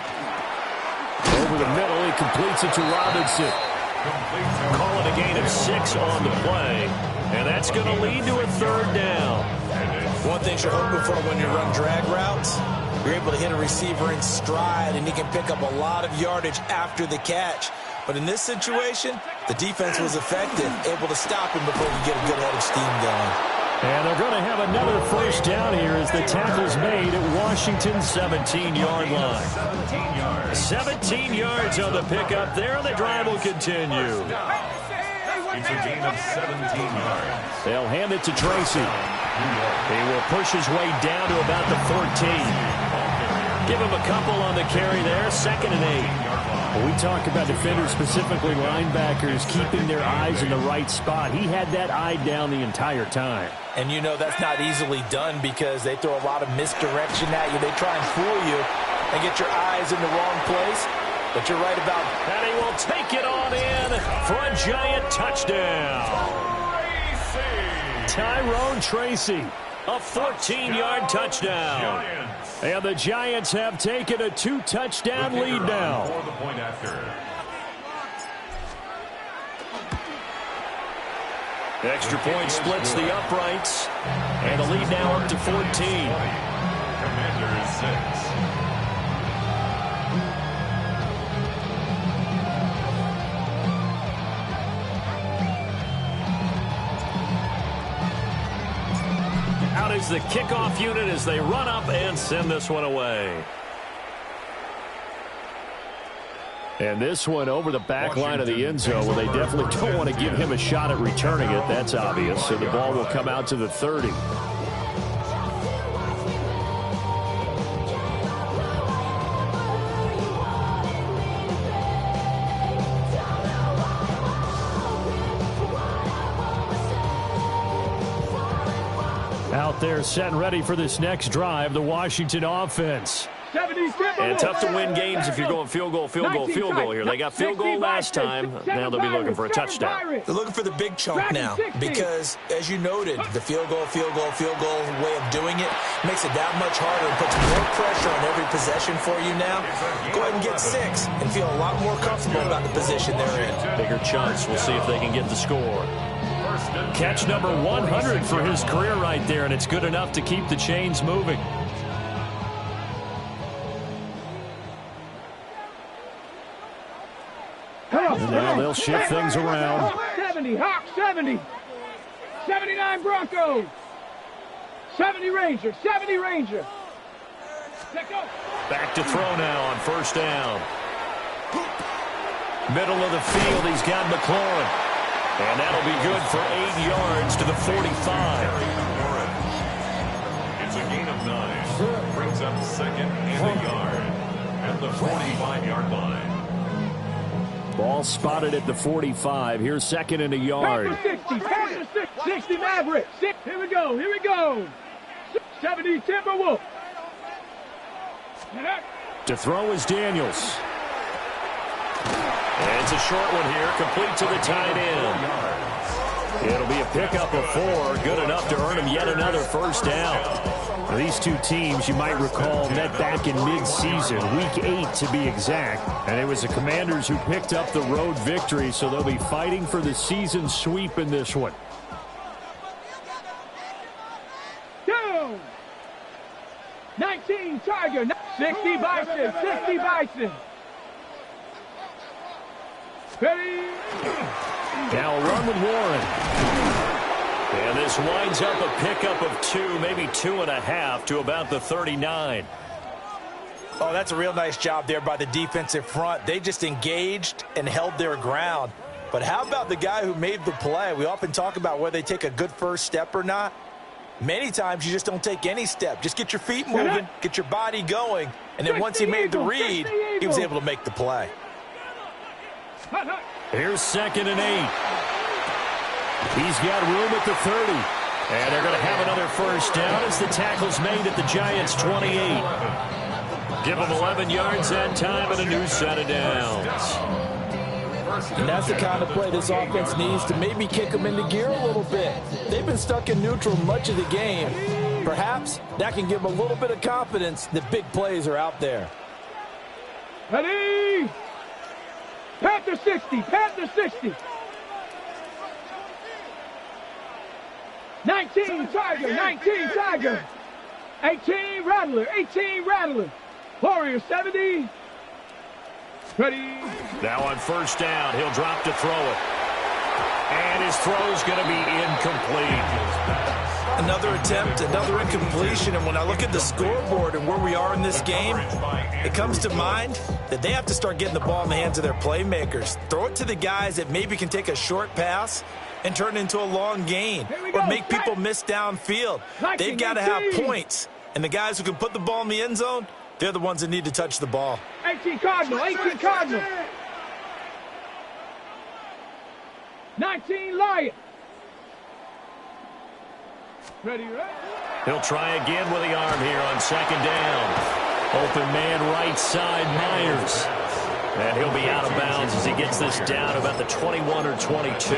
[SPEAKER 1] Over the middle, he completes it to Robinson. Call it a gain of 6 on the play. And that's going to lead to a 3rd down.
[SPEAKER 2] One thing you're hoping for when you run drag routes, you're able to hit a receiver in stride, and he can pick up a lot of yardage after the catch. But in this situation, the defense was effective, able to stop him before he get a good head of steam going.
[SPEAKER 1] And they're going to have another first down here as the tackle's made at Washington's 17-yard line. 17 yards on the pickup there, and the drive will continue.
[SPEAKER 3] It's a gain of 17 yards.
[SPEAKER 1] They'll hand it to Tracy. He will push his way down to about the 14. Give him a couple on the carry there, 2nd and 8. When we talk about defenders, specifically linebackers, keeping their eyes in the right spot, he had that eye down the entire time.
[SPEAKER 5] And you know that's not easily done because they throw a lot of misdirection at you. They try and fool you and get your eyes in the wrong place. But you're right about
[SPEAKER 1] that. He will take it on in for a giant touchdown. Tyrone Tracy, a 14-yard touchdown. And the Giants have taken a 2-touchdown lead now. Extra point splits the uprights. And the lead now up to 14.
[SPEAKER 3] Commanders 6.
[SPEAKER 1] Out is the kickoff unit as they run up and send this one away. And this one over the back line of the end zone. Well, they definitely don't want to give him a shot at returning it. That's obvious. So the ball will come out to the 30. Out there set and ready for this next drive, the Washington offense. And tough to win games if you're going field goal here. They got field goal last time. Now they'll be looking for a touchdown.
[SPEAKER 2] They're looking for the big chunk now because, as you noted, the field goal way of doing it makes it that much harder and puts more pressure on every possession for you now. Go ahead and get 6 and feel a lot more comfortable about the position they're in.
[SPEAKER 1] Bigger chunks. We'll see if they can get the score. Catch number 100 for his career right there, and it's good enough to keep the chains moving. And now they'll shift things around.
[SPEAKER 4] 70, Hawk 70. 79 Broncos. 70 Ranger, 70 Ranger.
[SPEAKER 1] Back to throw now on first down. Middle of the field, he's got McLaurin. And that'll be good for 8 yards to the 45.
[SPEAKER 3] It's a gain of 9. Brings up 2nd and a yard at the 45-yard line.
[SPEAKER 1] Ball spotted at the 45. Here's 2nd and a yard.
[SPEAKER 4] 60 Maverick. Here we go. 70 Timberwolf.
[SPEAKER 1] To throw is Daniels. And it's a short one here, complete to the tight end. It'll be a pickup of 4, good enough to earn him yet another first down. Now, these two teams, you might recall, met back in mid-season, week 8 to be exact. And it was the Commanders who picked up the road victory, so they'll be fighting for the season sweep in this one.
[SPEAKER 4] 19 Tiger, 60 Bison, 60 Bison. Ready?
[SPEAKER 1] Now a run with Warren. And this winds up a pickup of 2, maybe 2.5 to about the 39.
[SPEAKER 5] Oh, that's a real nice job there by the defensive front. They just engaged and held their ground. But how about the guy who made the play? We often talk about whether they take a good first step or not. Many times you just don't take any step. Just get your feet moving, get your body going, and then once he made the read, he was able to make the play.
[SPEAKER 1] Here's 2nd and 8. He's got room at the 30. And they're going to have another first down as the tackle's made at the Giants' 28. Give them 11 yards that time and a new set of downs.
[SPEAKER 5] And that's the kind of play this offense needs to maybe kick them into gear a little bit. They've been stuck in neutral much of the game. Perhaps that can give them a little bit of confidence that big plays are out there.
[SPEAKER 4] Ready? Panther 60, Panther 60. 19 Tiger, 19 Tiger. 18 Rattler, 18 Rattler. Warrior 70. Ready.
[SPEAKER 1] Now on first down, he'll drop to throw it. And his throw's going to be incomplete.
[SPEAKER 5] Another attempt, another incompletion, and when I look at the scoreboard and where we are in this game, it comes to mind that they have to start getting the ball in the hands of their playmakers. Throw it to the guys that maybe can take a short pass and turn it into a long gain or make people miss downfield. They've got to have points, and the guys who can put the ball in the end zone, they're the ones that need to touch the ball.
[SPEAKER 4] 18 Cardinal, 18 Cardinal. 19 Lion. Ready, ready.
[SPEAKER 1] He'll try again with the arm here on second down. Open man right side, Myers. And he'll be out of bounds as he gets this down about the 21 or 22.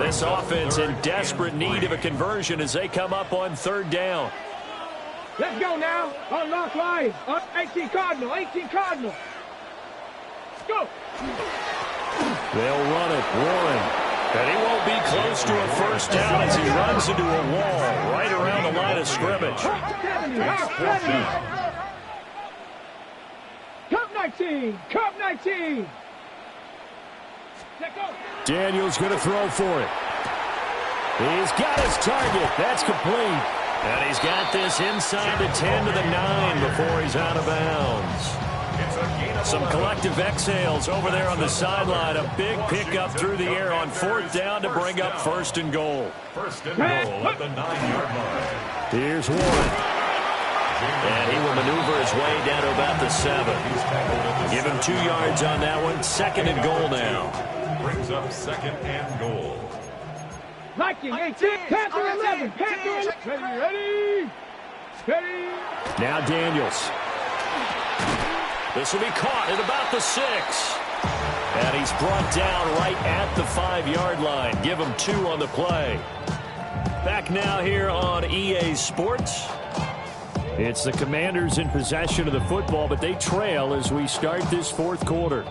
[SPEAKER 1] This offense in desperate need of a conversion as they come up on third down.
[SPEAKER 4] Let's go now. Unlock Lion. 18 Cardinal, 18 Cardinal. Go.
[SPEAKER 1] They'll run it. Warren. And he won't be close to a first down as he runs into a wall right around the line of scrimmage.
[SPEAKER 4] Hawk 70, Hawk 70. Cup 19, Cup 19. Let go.
[SPEAKER 1] Daniels going to throw for it. He's got his target. That's complete. And he's got this inside the 10 to the 9 before he's out of bounds. Some collective exhales over there on the sideline. A big pickup through the air on fourth down to bring up first and goal.
[SPEAKER 3] First and goal at the 9-yard line.
[SPEAKER 1] Here's Warren. And he will maneuver his way down to about the 7. Give him 2 yards on that one. Second and goal now.
[SPEAKER 3] Brings up second and goal.
[SPEAKER 4] Viking 18, Panther 11, Panther 11. Ready, ready.
[SPEAKER 1] Now Daniels. This will be caught at about the 6. And he's brought down right at the 5-yard line. Give him 2 on the play. Back now here on EA Sports. It's the Commanders in possession of the football, but they trail as we start this fourth quarter.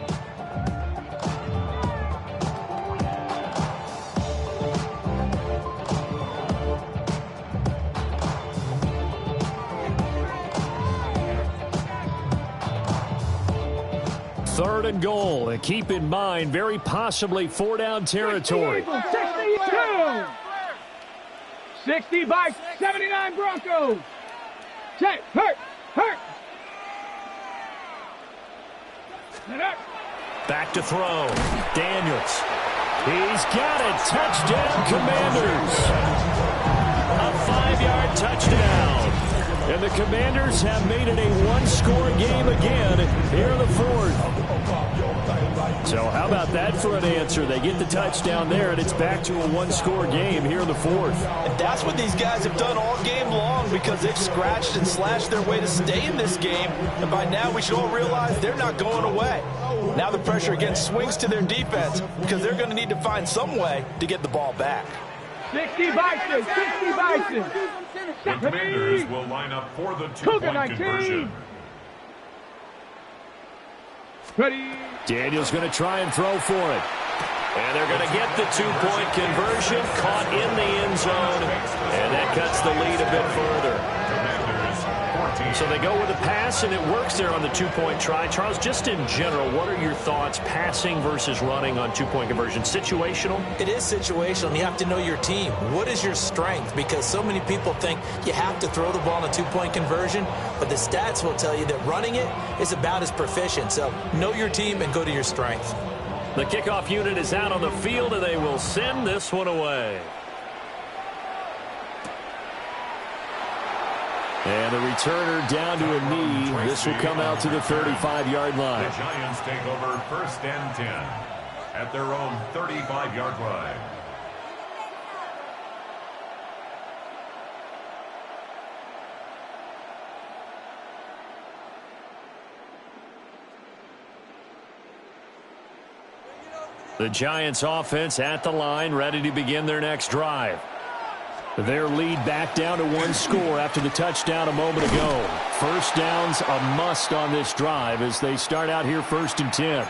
[SPEAKER 1] Third and goal, and keep in mind, very possibly 4-down territory.
[SPEAKER 4] 62. 60 by 79 Broncos. Check, hurt.
[SPEAKER 1] Back to throw. Daniels. He's got it. Touchdown, Commanders. A 5-yard touchdown. And the Commanders have made it a one-score game again here in the fourth. So how about that for an answer? They get the touchdown there, and it's back to a one-score game here in the fourth.
[SPEAKER 5] And that's what these guys have done all game long because they've scratched and slashed their way to stay in this game. And by now we should all realize they're not going away. Now the pressure again swings to their defense because they're going to need to find some way to get the ball back.
[SPEAKER 4] 60 Bison, 60 Bison.
[SPEAKER 3] The Commanders will line up for the two-point conversion.
[SPEAKER 4] Ready.
[SPEAKER 1] Daniels going to try and throw for it. And they're going to get the two-point conversion, caught in the end zone, and that cuts the lead a bit further. So they go with a pass, and it works there on the two-point try. Charles, just in general, what are your thoughts passing versus running on two-point conversion? Situational?
[SPEAKER 2] It is situational, and you have to know your team. What is your strength? Because so many people think you have to throw the ball in a two-point conversion, but the stats will tell you that running it is about as proficient. So know your team and go to your strength.
[SPEAKER 1] The kickoff unit is out on the field, and they will send this one away. And the returner down to a knee. This will come out to the 35-yard line.
[SPEAKER 3] The Giants take over first and 10 at their own 35-yard line.
[SPEAKER 1] The Giants offense at the line, ready to begin their next drive. Their lead back down to 1 score after the touchdown a moment ago. First down's a must on this drive as they start out here 1st and 10.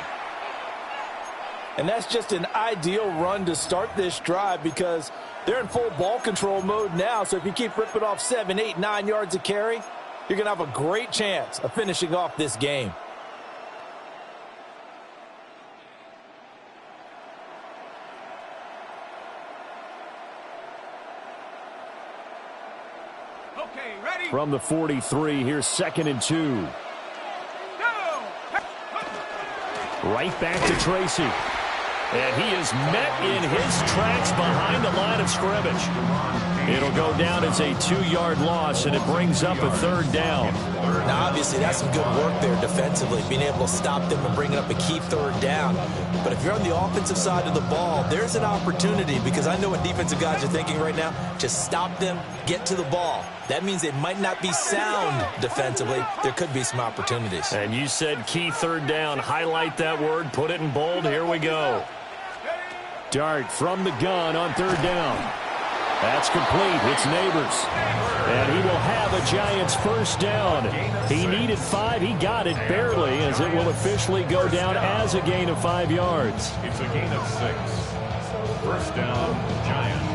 [SPEAKER 5] And that's just an ideal run to start this drive because they're in full ball control mode now. So if you keep ripping off 7, 8, 9 yards of carry, you're going to have a great chance of finishing off this game.
[SPEAKER 4] Okay, ready?
[SPEAKER 1] From the 43, here's 2nd and 2.
[SPEAKER 4] Go!
[SPEAKER 1] Right back to Tracy. And he is met in his tracks behind the line of scrimmage. It'll go down as a 2-yard loss, and it brings up a 3rd down.
[SPEAKER 2] Now, obviously, that's some good work there defensively, being able to stop them and bring up a key 3rd down. But if you're on the offensive side of the ball, there's an opportunity because I know what defensive guys are thinking right now. Just stop them, get to the ball. That means they might not be sound defensively. There could be some opportunities.
[SPEAKER 1] And you said key 3rd down. Highlight that word. Put it in bold. Here we go. Dart from the gun on 3rd down. That's complete. It's Neighbors. And he will have a Giants 1st down. He needed 5. He got it barely as it will officially go down as a gain of 5 yards.
[SPEAKER 3] It's a gain of 6. 1st down, Giants.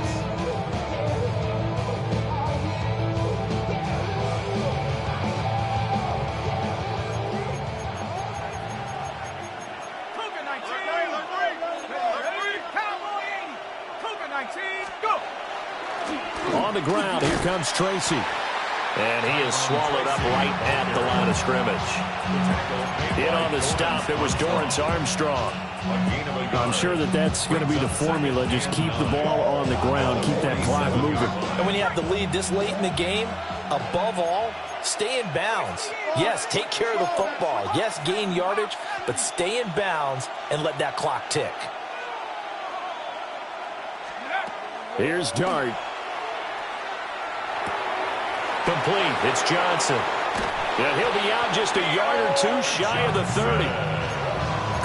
[SPEAKER 1] On the ground, here comes Tracy. And he is swallowed up right at the line of scrimmage. In on the stop, it was Dorrance Armstrong. I'm sure that's going to be the formula. Just keep the ball on the ground, keep that clock moving.
[SPEAKER 5] And when you have the lead this late in the game, above all, stay in bounds. Yes, take care of the football. Yes, gain yardage, but stay in bounds and let that clock tick.
[SPEAKER 1] Here's Dart. Complete. It's Johnson. And he'll be out just a yard or 2 shy of the 30.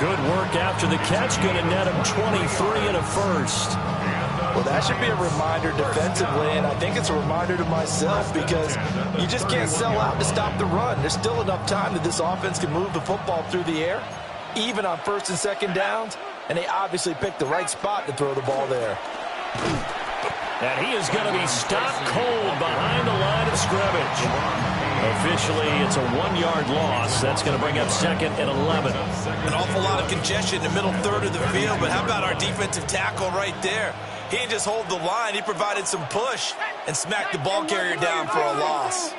[SPEAKER 1] Good work after the catch. Going to net him 23 and a 1st.
[SPEAKER 5] Well, that should be a reminder defensively, and I think it's a reminder to myself because you just can't sell out to stop the run. There's still enough time that this offense can move the football through the air, even on 1st and 2nd downs, and they obviously picked the right spot to throw the ball there.
[SPEAKER 1] And he is going to be stopped cold behind the line of scrimmage. Officially, it's a 1-yard loss. That's going to bring up 2nd and 11.
[SPEAKER 2] An awful lot of congestion in the middle 3rd of the field, but how about our defensive tackle right there? He didn't just hold the line. He provided some push and smacked the ball carrier down for a loss.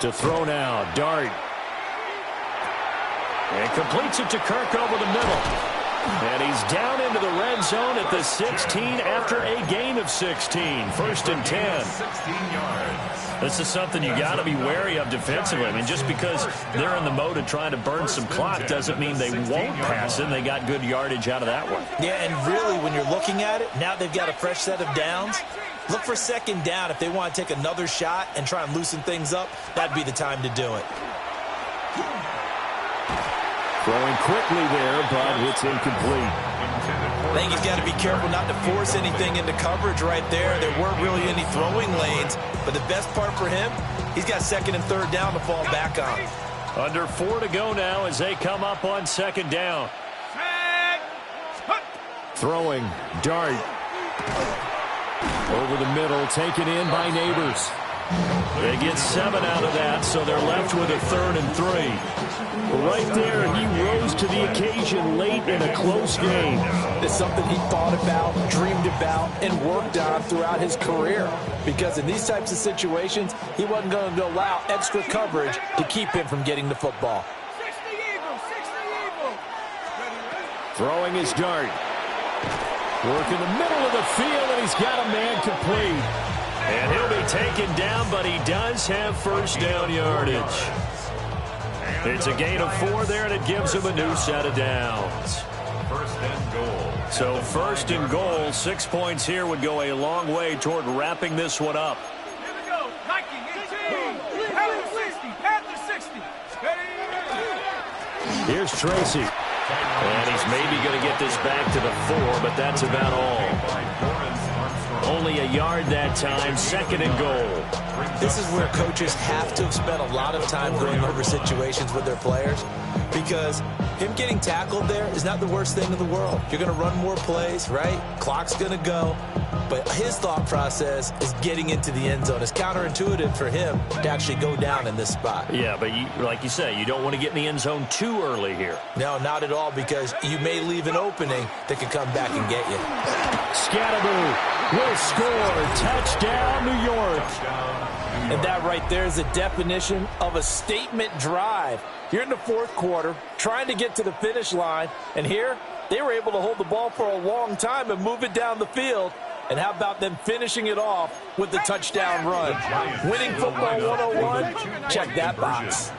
[SPEAKER 1] To throw now, Dart. And completes it to Kirk over the middle. And he's down into the red zone at the 16 after a gain of 16. 1st and 10.
[SPEAKER 3] 16 yards.
[SPEAKER 1] This is something you got to be wary of defensively. I mean, just because they're in the mode of trying to burn some clock doesn't mean they won't pass it. They got good yardage out of that one.
[SPEAKER 2] Yeah, and really, when you're looking at it, now they've got a fresh set of downs. Look for 2nd down. If they want to take another shot and try and loosen things up, that'd be the time to do it.
[SPEAKER 1] Throwing quickly there, but it's incomplete.
[SPEAKER 2] I think he's got to be careful not to force anything into coverage right there. There weren't really any throwing lanes, but the best part for him, he's got 2nd and 3rd down to fall back on.
[SPEAKER 1] Under 4 to go now as they come up on 2nd down. Throwing, Dart. Over the middle, taken in by Neighbors. They get 7 out of that, so they're left with a 3rd and 3. Right there, he rose to the occasion late in a close game.
[SPEAKER 5] It's something he thought about, dreamed about, and worked on throughout his career. Because in these types of situations, he wasn't going to allow extra coverage to keep him from getting the football.
[SPEAKER 1] Throwing his Dart. Work in the middle of the field, and he's got a man complete. And he'll be taken down, but he does have 1st down yardage. It's a gain of 4 there, and it gives him a new set of downs.
[SPEAKER 3] 1st and goal.
[SPEAKER 1] So 1st and goal, 6 points here would go a long way toward wrapping this one up.
[SPEAKER 4] Here we go. Nike, 18. Panther 60. Panther 60.
[SPEAKER 1] Here's Tracy. And he's maybe going to get this back to the 4, but that's about all. Only a yard that time, 2nd and goal.
[SPEAKER 2] This is where coaches have to have spent a lot of time going over situations with their players, because him getting tackled there is not the worst thing in the world. You're going to run more plays, right? Clock's going to go. But his thought process is getting into the end zone. It's counterintuitive for him to actually go down in this spot.
[SPEAKER 1] Yeah, but like you say, you don't want to get in the end zone too early here.
[SPEAKER 2] No, not at all, because you may leave an opening that can come back and get you.
[SPEAKER 1] Scatterboo will score. Touchdown, New York.
[SPEAKER 5] And that right there is the definition of a statement drive. You're in the 4th quarter, trying to get to the finish line, and here they were able to hold the ball for a long time and move it down the field. And how about them finishing it off with the touchdown run? Winning football 101, check that box.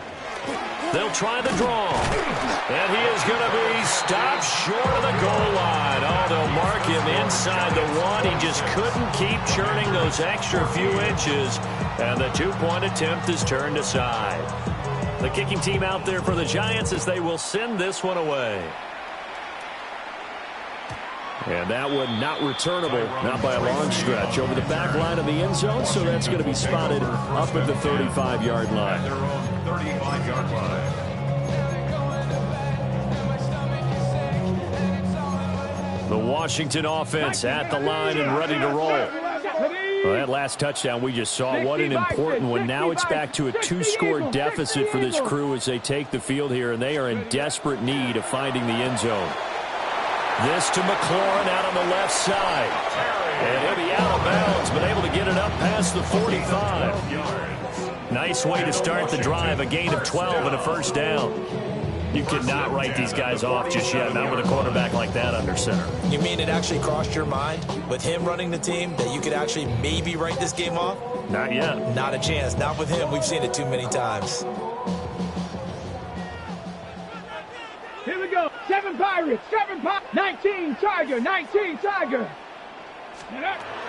[SPEAKER 1] They'll try the draw. And he is going to be stopped short of the goal line. Oh, they'll mark him inside the 1. He just couldn't keep churning those extra few inches. And the 2-point attempt is turned aside. The kicking team out there for the Giants as they will send this one away. And that one not returnable, not by a long stretch, over the back line of the end zone, so that's going to be spotted up at the 35-yard line.
[SPEAKER 3] Their own 35-yard line.
[SPEAKER 1] The Washington offense at the line and ready to roll. Well, that last touchdown we just saw, what an important one. Now it's back to a 2-score deficit for this crew as they take the field here, and they are in desperate need of finding the end zone. This to McLaurin out on the left side. And he'll be out of bounds, but able to get it up past the 45. Nice way to start the drive, a gain of 12 and a first down. You cannot write these guys off just yet, not with a quarterback like that under center.
[SPEAKER 2] You mean it actually crossed your mind with him running the team that you could actually maybe write this game off?
[SPEAKER 1] Not yet.
[SPEAKER 2] Not a chance. Not with him. We've seen it too many times.
[SPEAKER 4] Here we go. 7 Pirates. 7 Pirates. 19 Tiger. 19 Tiger.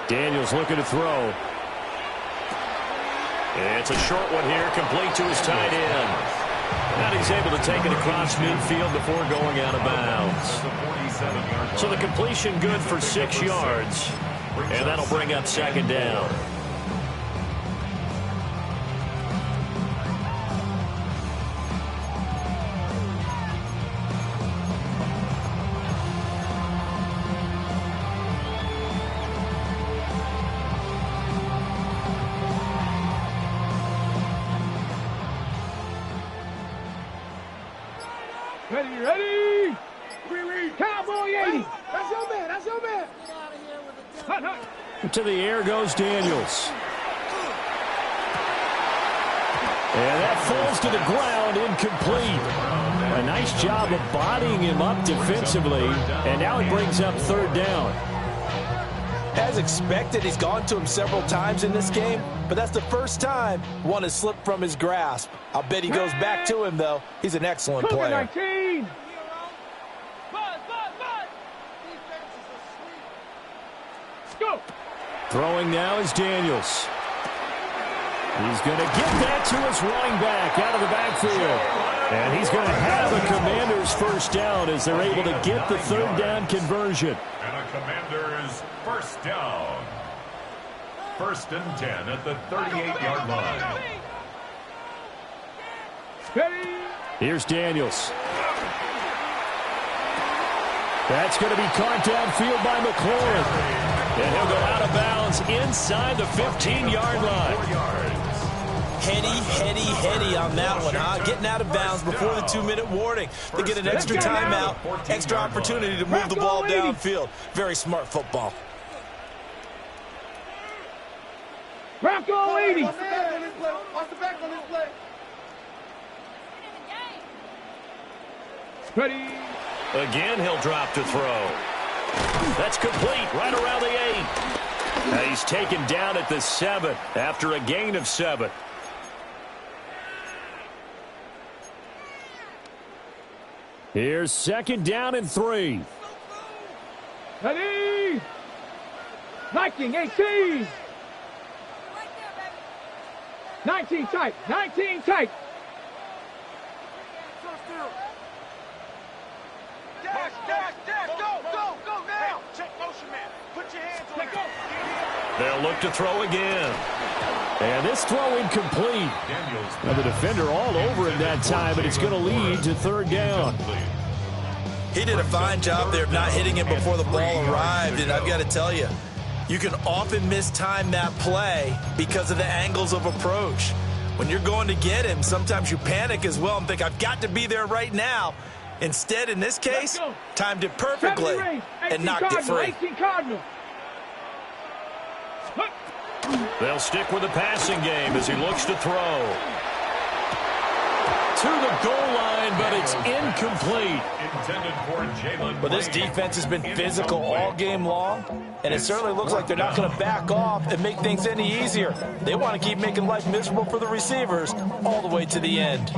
[SPEAKER 1] Daniels looking to throw. It's a short one here, complete to his tight end. And he's able to take it across midfield before going out of bounds. So the completion good for 6 yards. And that'll bring up 2nd down.
[SPEAKER 4] Ready, ready. Cowboy 80. That's your man. That's your man. Hut, hut.
[SPEAKER 1] To the air goes Daniels. And that falls to the ground, incomplete. A nice job of bodying him up defensively. And now it brings up 3rd down.
[SPEAKER 5] As expected, he's gone to him several times in this game, but that's the first time one has slipped from his grasp. I'll bet he goes back to him, though. He's an excellent player.
[SPEAKER 4] 19. Go.
[SPEAKER 1] Throwing now is Daniels. He's going to get that to his running back out of the backfield. And he's going to have a Commanders first down as they're able to get the 3rd down conversion.
[SPEAKER 3] And a Commanders first down. 1st and 10 at the 38-yard line.
[SPEAKER 4] Ready.
[SPEAKER 1] Here's Daniels. That's going to be caught downfield by McLaurin. And he'll go out of bounds inside the 15-yard line.
[SPEAKER 2] Heady on that one, huh? Getting out of bounds before the 2-minute warning. They get an extra timeout, extra opportunity to move the ball downfield. Very smart football.
[SPEAKER 4] Bronco 80.
[SPEAKER 6] Watch the back on this play. Watch the back on this play.
[SPEAKER 4] Ready.
[SPEAKER 1] Again, he'll drop to throw. That's complete right around the 8. Now he's taken down at the 7 after a gain of 7. Here's 2nd down and 3.
[SPEAKER 4] Ready. Viking 18. 19 tight. 19 tight.
[SPEAKER 6] Go now. Check motion, man. Put your hands on it.
[SPEAKER 1] They'll look to throw again. And this throw incomplete. Now the defender all over him that time, and it's going to lead to third down.
[SPEAKER 2] He did a fine job there of not hitting him before the ball arrived, and I've got to tell you, you can often mistime that play because of the angles of approach. When you're going to get him, sometimes you panic as well and think, I've got to be there right now. Instead, in this case, timed it perfectly and knocked it free.
[SPEAKER 1] They'll stick with the passing game as he looks to throw. To the goal line, but it's incomplete.
[SPEAKER 2] Well, this defense has been physical all game long, and it certainly looks like they're not going to back off and make things any easier. They want to keep making life miserable for the receivers all the way to the end.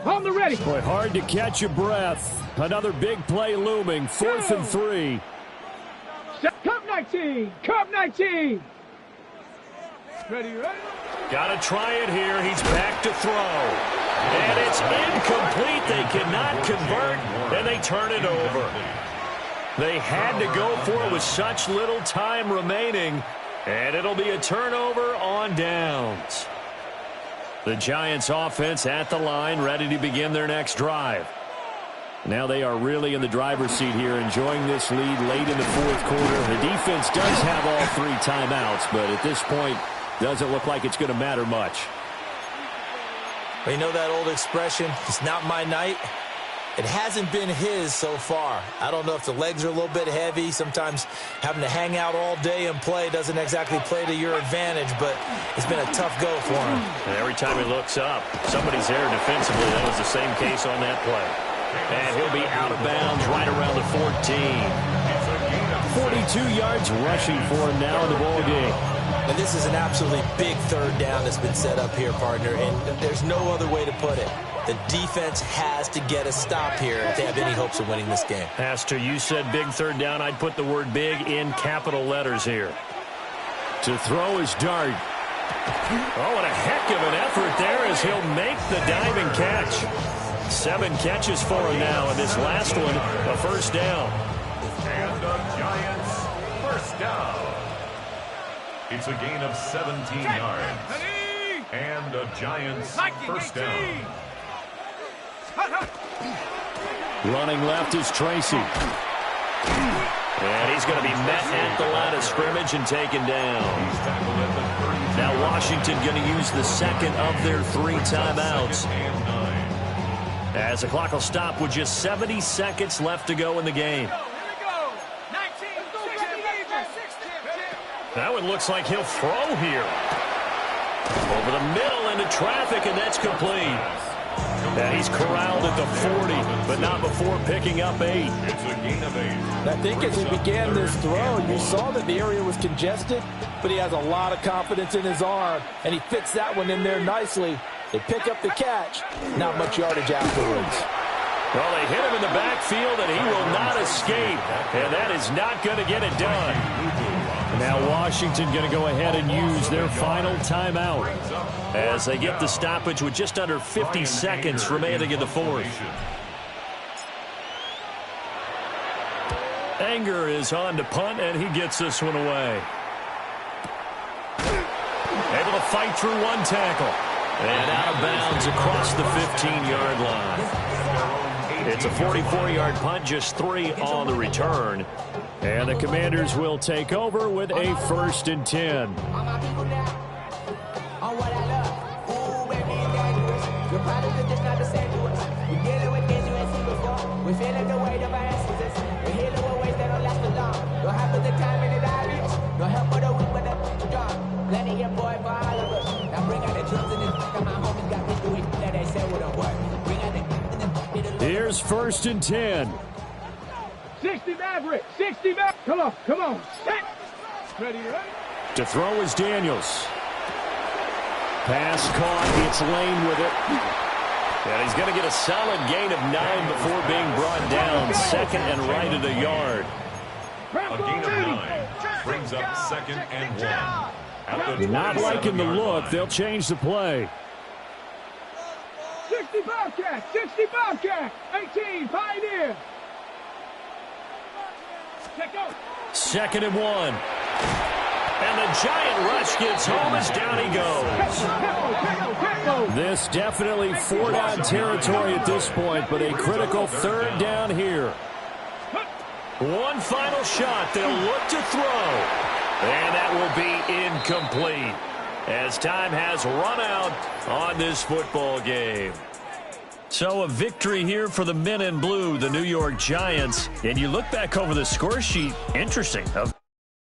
[SPEAKER 4] On the ready.
[SPEAKER 1] Boy, hard to catch your breath. Another big play looming. 4th and 3.
[SPEAKER 4] Cup 19. Cup 19. Ready.
[SPEAKER 1] Got to try it here. He's back to throw. And it's incomplete. They cannot convert, and they turn it over. They had to go for it with such little time remaining, and it'll be a turnover on downs. The Giants offense at the line, ready to begin their next drive. Now they are really in the driver's seat here, enjoying this lead late in the fourth quarter. The defense does have all 3 timeouts, but at this point, doesn't look like it's going to matter much.
[SPEAKER 2] You know that old expression, it's not my night? It hasn't been his so far. I don't know if the legs are a little bit heavy. Sometimes having to hang out all day and play doesn't exactly play to your advantage, but it's been a tough go for him.
[SPEAKER 1] And every time he looks up, somebody's there defensively. That was the same case on that play. And he'll be out of bounds right around the 14. 42 yards rushing for him now in the ball game.
[SPEAKER 2] And this is an absolutely big third down that's been set up here, partner, and there's no other way to put it. The defense has to get a stop here if they have any hopes of winning this game.
[SPEAKER 1] Pastor, you said big third down. I'd put the word big in capital letters here. To throw is Dart. Oh, what a heck of an effort there as he'll make the diving catch. 7 catches for him now, and this last one, a first down.
[SPEAKER 3] And the Giants, first down. It's a gain of 17 yards. And the Giants, first down.
[SPEAKER 1] Running left is Tracy. And he's going to be met at the line of scrimmage and taken down. Now Washington going to use the second of their 3 timeouts. As the clock will stop with just 70 seconds left to go in the game. That one looks like he'll throw here. Over the middle into traffic, and that's complete. And he's corralled at the 40, but not before picking up 8.
[SPEAKER 3] It's a gain of 8.
[SPEAKER 5] I think as he began this throw, you saw that the area was congested, but he has a lot of confidence in his arm, and he fits that one in there nicely. They pick up the catch, not much yardage afterwards.
[SPEAKER 1] Well, they hit him in the backfield, and he will not escape, and that is not going to get it done. Now Washington going to go ahead and use their final timeout as they get the stoppage with just under 50 seconds remaining in the fourth. Anger is on to punt, and he gets this one away. Able to fight through one tackle. And out of bounds across the 15-yard line. It's a 44-yard punt, just 3 on the return. And the Commanders will take over with a 1st and 10. Here's 1st and 10.
[SPEAKER 4] 60 Maverick, 60 Maverick. Come on, set. Ready.
[SPEAKER 1] To throw is Daniels. Pass caught, it's Lane with it. And he's going to get a solid gain of 9 before being brought down. 2nd and right at a yard.
[SPEAKER 3] A gain of 9 brings up 2nd and 1.
[SPEAKER 1] Not liking the look, they'll change the play.
[SPEAKER 4] 60 Bobcat, 18, Pioneer.
[SPEAKER 1] 2nd and 1. And the giant rush gets home as down he goes. This definitely 4-down territory at this point, but a critical 3rd down here. One final shot. They'll look to throw. And that will be incomplete as time has run out on this football game. So a victory here for the men in blue, the New York Giants. And you look back over the score sheet, interesting.